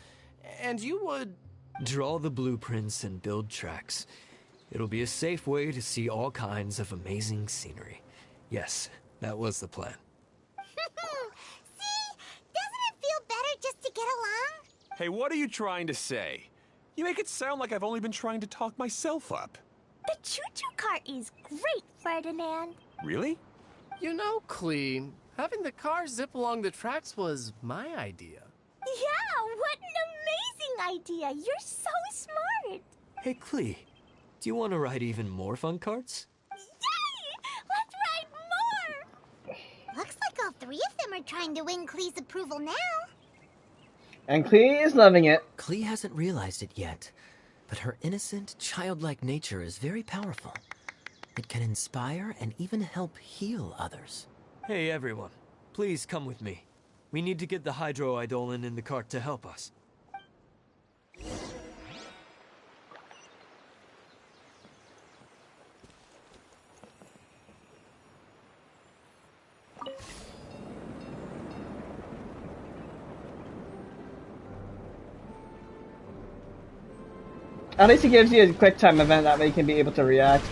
Speaker 10: and you would...
Speaker 6: Draw the blueprints and build tracks. It'll be a safe way to see all kinds of amazing scenery. Yes, that was the plan.
Speaker 3: See? Doesn't it feel better just to get along?
Speaker 8: Hey, what are you trying to say? You make it sound like I've only been trying to talk myself up.
Speaker 5: The choo-choo cart is great, Ferdinand.
Speaker 8: Really?
Speaker 10: You know, Klee, having the car zip along the tracks was my idea.
Speaker 5: Yeah, what an amazing idea. You're so smart.
Speaker 6: Hey, Klee, do you want to ride even more fun carts?
Speaker 5: Yay! Let's ride more!
Speaker 3: Looks like all three of them are trying to win Klee's approval now.
Speaker 2: And Klee is loving it.
Speaker 6: Klee hasn't realized it yet, but her innocent, childlike nature is very powerful. It can inspire and even help heal others. Hey, everyone. Please come with me. We need to get the Hydro-Eidolon in the cart to help us.
Speaker 2: At least it gives you a quick time event, that way you can be able to react.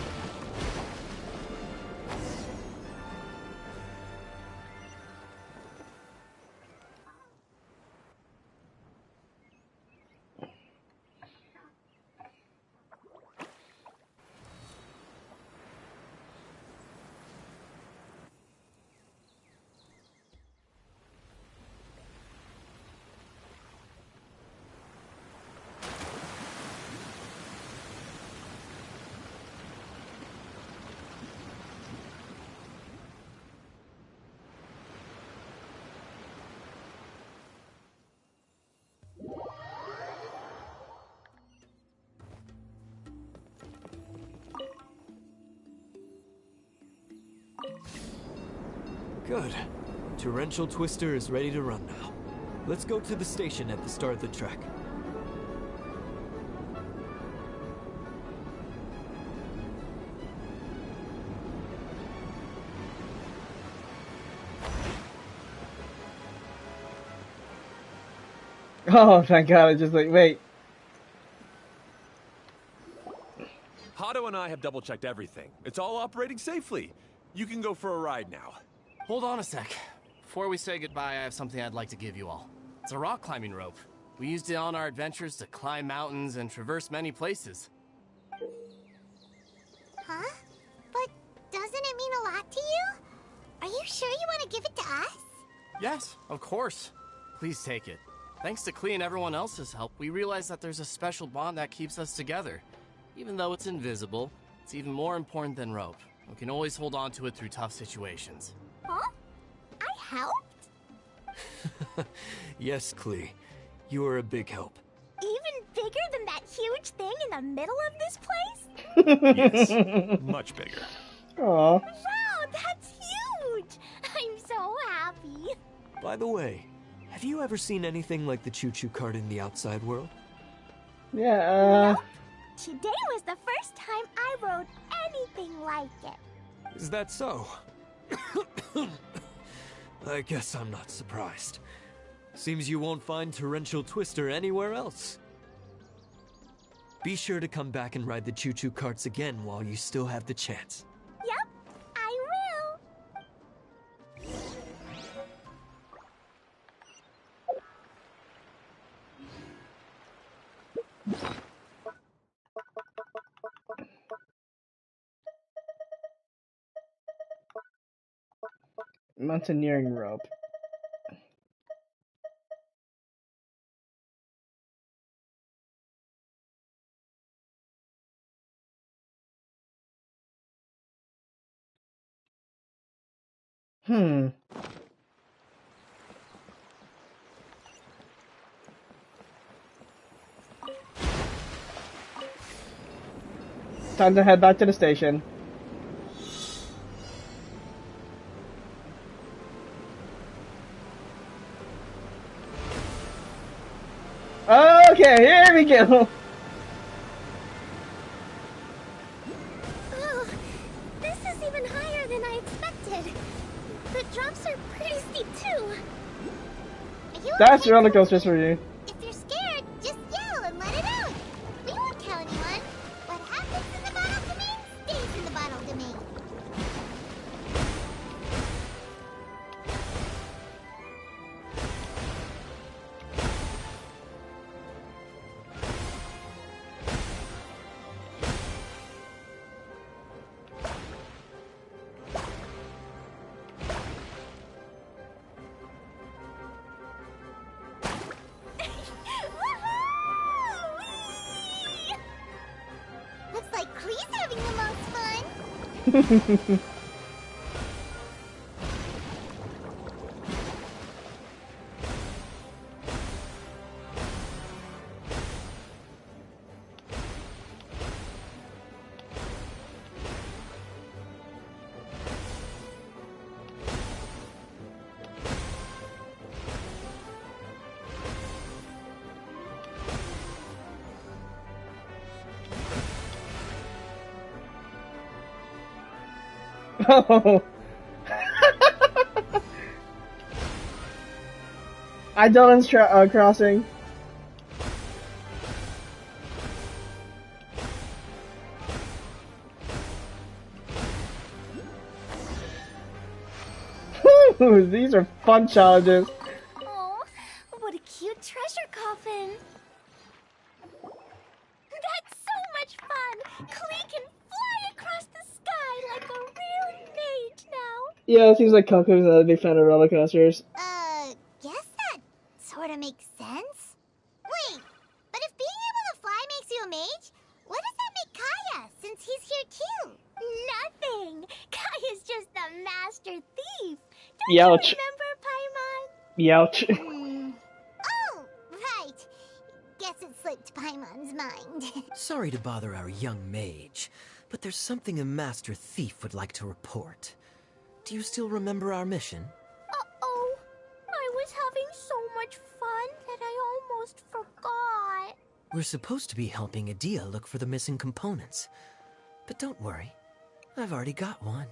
Speaker 6: Good. Torrential Twister is ready to run now. Let's go to the station at the start of the track.
Speaker 2: Oh, thank God, I just like, wait.
Speaker 8: I have double-checked everything. It's all operating safely. You can go for a ride now.
Speaker 10: Hold on a sec. Before we say goodbye, I have something I'd like to give you all. It's a rock climbing rope. We used it on our adventures to climb mountains and traverse many places.
Speaker 3: Huh? But doesn't it mean a lot to you? Are you sure you want to give it to us?
Speaker 10: Yes, of course. Please take it. Thanks to Klee and everyone else's help, we realized that there's a special bond that keeps us together. Even though it's invisible, it's even more important than rope. We can always hold on to it through tough situations.
Speaker 5: Huh? I helped?
Speaker 6: Yes, Klee. You are a big help.
Speaker 5: Even bigger than that huge thing in the middle of this place?
Speaker 8: Yes, much bigger.
Speaker 2: Aw.
Speaker 5: Wow, that's huge! I'm so happy.
Speaker 6: By the way, have you ever seen anything like the choo-choo cart in the outside world?
Speaker 2: Yeah,
Speaker 5: Nope. Today was the first time I rode anything like it.
Speaker 6: Is that so? I guess I'm not surprised. Seems you won't find Torrential Twister anywhere else. Be sure to come back and ride the choo-choo carts again while you still have the chance.
Speaker 5: Yep, I will.
Speaker 2: mountaineering rope. Time to head back to the station. Okay, here we go.
Speaker 9: Oh, this is even higher than I expected. The drops are pretty steep too.
Speaker 3: Are you
Speaker 2: That's
Speaker 3: okay?
Speaker 2: roller coasters for you.
Speaker 3: If you're scared, just yell and let it out. We won't tell anyone. What happens in the bottle domain stays in the bottle domain. Looks like Klee's having the most fun.
Speaker 2: Oh. Idolins crossing. These are fun challenges.
Speaker 5: Oh, what a cute treasure coffin. That's so much fun. Klee can fly across the sky like a real mage now.
Speaker 2: Yeah, it seems like Kaku's not a big fan of roller coasters.
Speaker 3: Guess that sort of makes sense. Wait, but if being able to fly makes you a mage, what does that make Kaya, since he's here too?
Speaker 5: Nothing. Kaya's just a master thief. Don't
Speaker 2: Youch.
Speaker 5: you remember, Paimon?
Speaker 2: Youch.
Speaker 3: Oh, right. Guess it slipped Paimon's mind.
Speaker 6: Sorry to bother our young mage, but there's something a master thief would like to report. Do you still remember our mission?
Speaker 5: Uh-oh. I was having so much fun that I almost forgot.
Speaker 6: We're supposed to be helping Adia look for the missing components. But don't worry, I've already got one.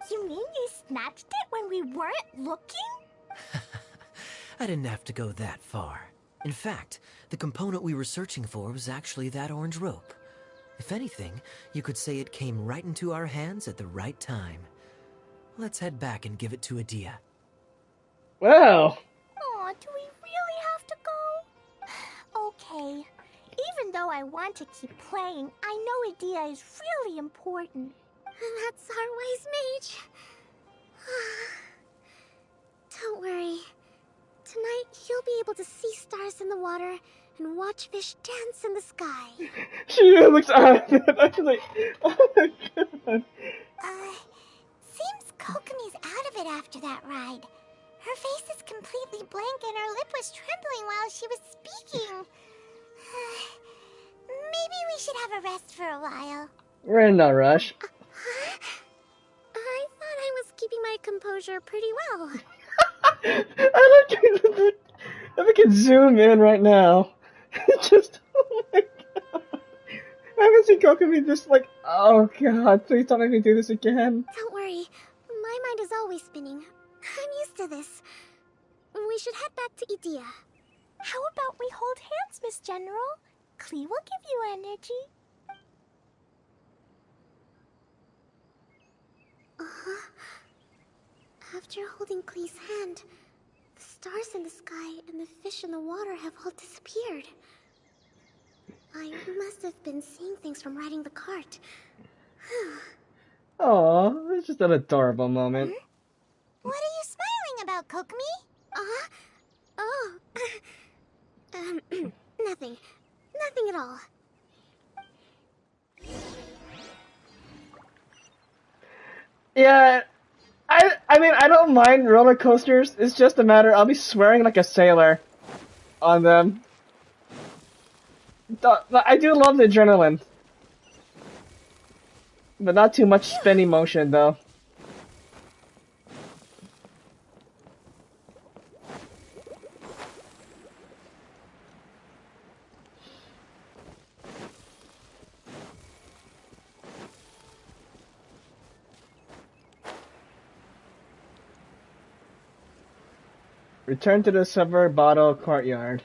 Speaker 5: You mean you snatched it when we weren't looking?
Speaker 6: I didn't have to go that far. In fact, the component we were searching for was actually that orange rope. If anything, you could say it came right into our hands at the right time. Let's head back and give it to Adia.
Speaker 2: Wow.
Speaker 5: Aw, do we really have to go? Okay. Even though I want to keep playing, I know Adia is really important.
Speaker 9: That's our wise mage. Don't worry. Tonight, you'll be able to see stars in the water and watch fish dance in the sky.
Speaker 2: She looks out. I was like, oh my god.
Speaker 3: Seems Kokomi's out of it after that ride. Her face is completely blank and her lip was trembling while she was speaking. Maybe we should have a rest for a while.
Speaker 2: We're in no rush.
Speaker 9: I thought I was keeping my composure pretty well.
Speaker 2: I like if we can zoom in right now. Just, oh my god. I haven't seen Kokomi just like, oh god, please don't make me do this again.
Speaker 9: Don't worry. My mind is always spinning. I'm used to this. We should head back to Idia.
Speaker 5: How about we hold hands, Miss General? Klee will give you energy.
Speaker 9: After holding Klee's hand, the stars in the sky and the fish in the water have all disappeared. I must have been seeing things from riding the cart.
Speaker 2: Oh, it's just an adorable moment.
Speaker 3: What are you smiling about, Kokomi?
Speaker 9: Oh. Nothing. Nothing at all.
Speaker 2: Yeah, I mean, I don't mind roller coasters. It's just a matter, I'll be swearing like a sailor on them. But I do love the adrenaline. But not too much spinning motion, though. Return to the Silver Bottle Courtyard.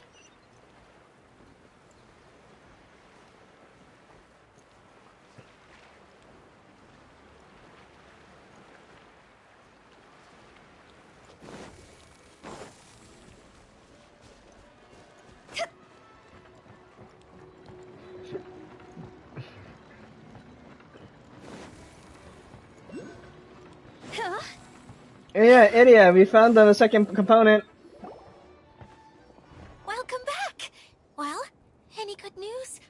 Speaker 2: Yeah, Idia, we found the second component.
Speaker 7: Welcome back! Well, any good news?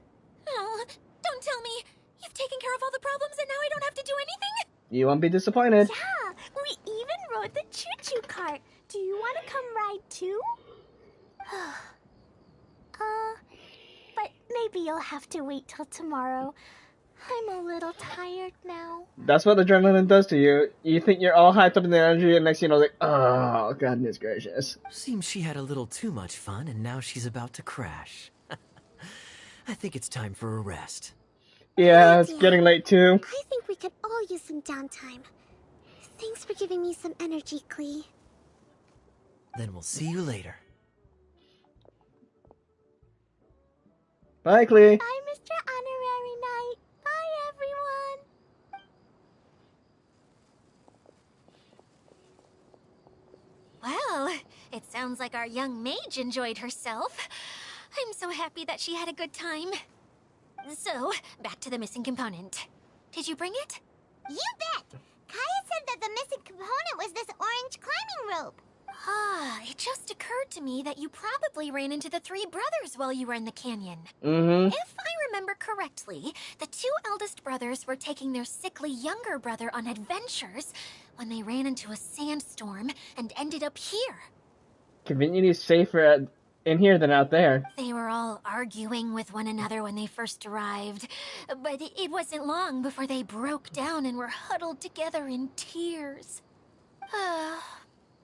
Speaker 7: Oh, don't tell me! You've taken care of all the problems and now I don't have to do anything?
Speaker 2: You won't be disappointed.
Speaker 5: Yeah, we even rode the choo-choo cart. Do you want to come ride too? But maybe you'll have to wait till tomorrow. I'm a little tired now.
Speaker 2: That's what adrenaline does to you. You think you're all hyped up in the energy, and next thing you know, like, oh, goodness gracious.
Speaker 6: Seems she had a little too much fun, and now she's about to crash. I think it's time for a rest.
Speaker 2: Yeah, it's getting late too.
Speaker 9: I think we could all use some downtime. Thanks for giving me some energy, Klee.
Speaker 6: Then we'll see you later.
Speaker 2: Bye, Klee.
Speaker 5: Bye, Mr. Honorary Knight. Bye, everyone.
Speaker 7: Well, it sounds like our young mage enjoyed herself. I'm so happy that she had a good time. So, back to the missing component. Did you bring it?
Speaker 3: You bet! Kaya said that the missing component was this orange climbing rope.
Speaker 7: Ah, it just occurred to me that you probably ran into the three brothers while you were in the canyon.
Speaker 2: Mm-hmm.
Speaker 7: If I remember correctly, the two eldest brothers were taking their sickly younger brother on adventures when they ran into a sandstorm and ended up here.
Speaker 2: Conveniently safer in here than out there.
Speaker 7: They were all arguing with one another when they first arrived, but it wasn't long before they broke down and were huddled together in tears.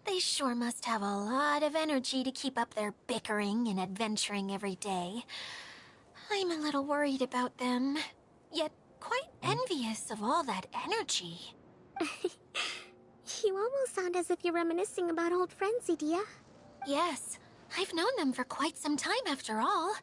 Speaker 7: They sure must have a lot of energy to keep up their bickering and adventuring every day. I'm a little worried about them, yet quite envious of all that energy.
Speaker 9: You almost sound as if you're reminiscing about old friends, Idia.
Speaker 7: Yes, I've known them for quite some time after all.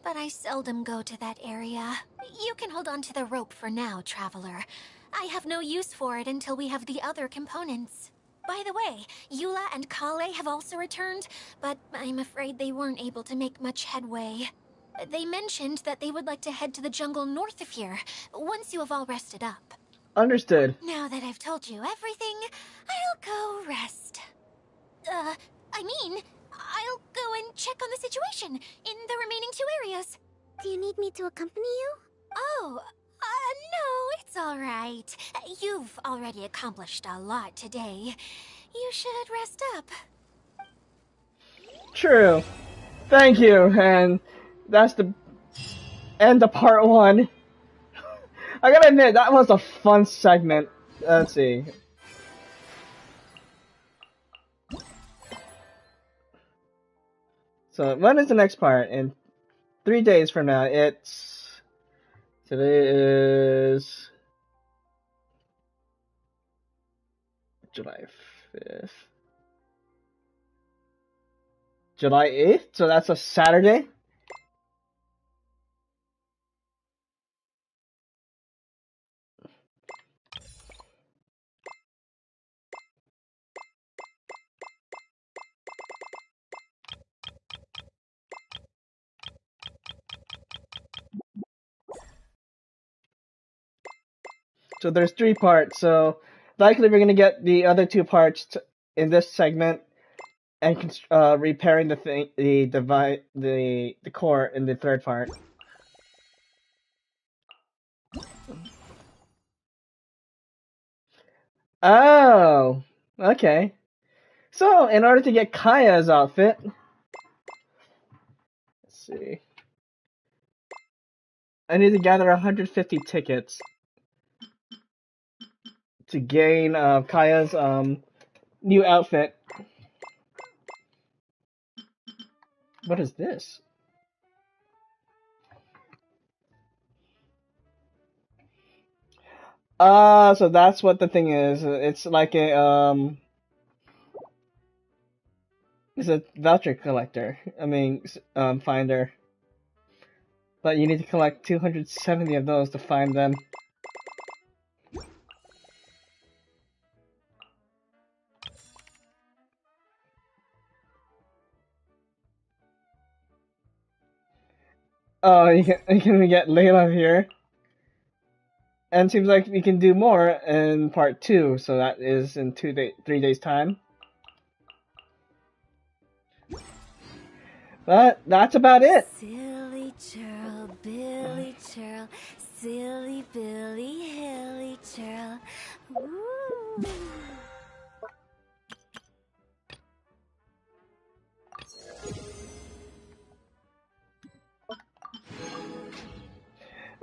Speaker 7: but I seldom go to that area. You can hold on to the rope for now, Traveler. I have no use for it until we have the other components. By the way, Eula and Kale have also returned, but I'm afraid they weren't able to make much headway. They mentioned that they would like to head to the jungle north of here, once you have all rested up.
Speaker 2: Understood.
Speaker 7: Now that I've told you everything, I'll go rest. I'll go and check on the situation in the remaining 2 areas.
Speaker 9: Do you need me to accompany you?
Speaker 7: Oh, no, it's all right. You've already accomplished a lot today. You should rest up.
Speaker 2: True. Thank you, and that's the end of part 1. I gotta admit, that was a fun segment. Let's see. So, when is the next part? In 3 days from now, today is July 5th. July 8th? So that's a Saturday? So there's 3 parts, so likely we're gonna get the other 2 parts in this segment, and repairing the core in the 3rd part. Oh, okay. So in order to get Kaya's outfit, let's see. I need to gather 150 tickets to gain Kaya's new outfit. What is this? So that's what the thing is. It's like it's a voucher collector. I mean, finder. But you need to collect 270 of those to find them. Oh, you can get Layla here. And it seems like we can do more in part 2, so that is in 3 days time. But that's about it.
Speaker 5: Silly churl, Billy churl, silly Billy, hilly churl. Ooh.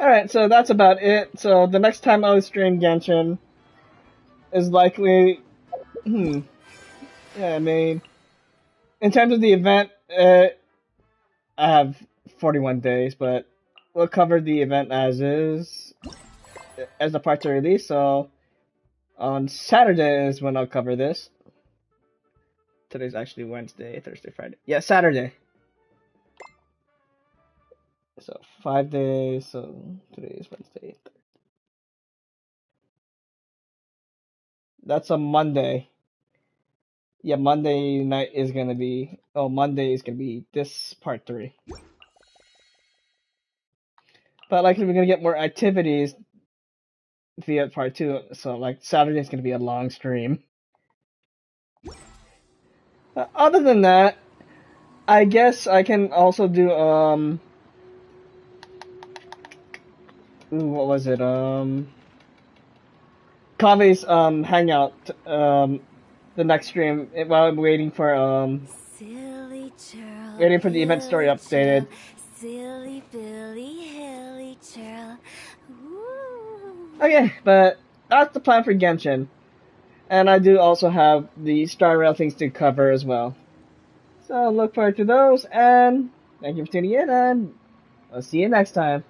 Speaker 2: Alright, so that's about it. So the next time I stream Genshin is likely... Yeah, I mean... In terms of the event, I have 41 days, but we'll cover the event as is, as the parts are released, so on Saturday is when I'll cover this. Today's actually Wednesday, Thursday, Friday. Yeah, Saturday. So 5 days, so today is Wednesday. That's a Monday. Yeah, Monday night is gonna be, Monday is gonna be this part 3. But likely we're gonna get more activities via part 2, so like Saturday's gonna be a long stream. Other than that, I guess I can also do, what was it, Kave's, hangout, the next stream, while I'm waiting for,
Speaker 5: Silly churl,
Speaker 2: waiting for the event story updated.
Speaker 5: Silly Billy, hilly churl. Ooh.
Speaker 2: Okay, but that's the plan for Genshin. And I do also have the Star Rail things to cover as well. So look forward to those, and thank you for tuning in, and I'll see you next time.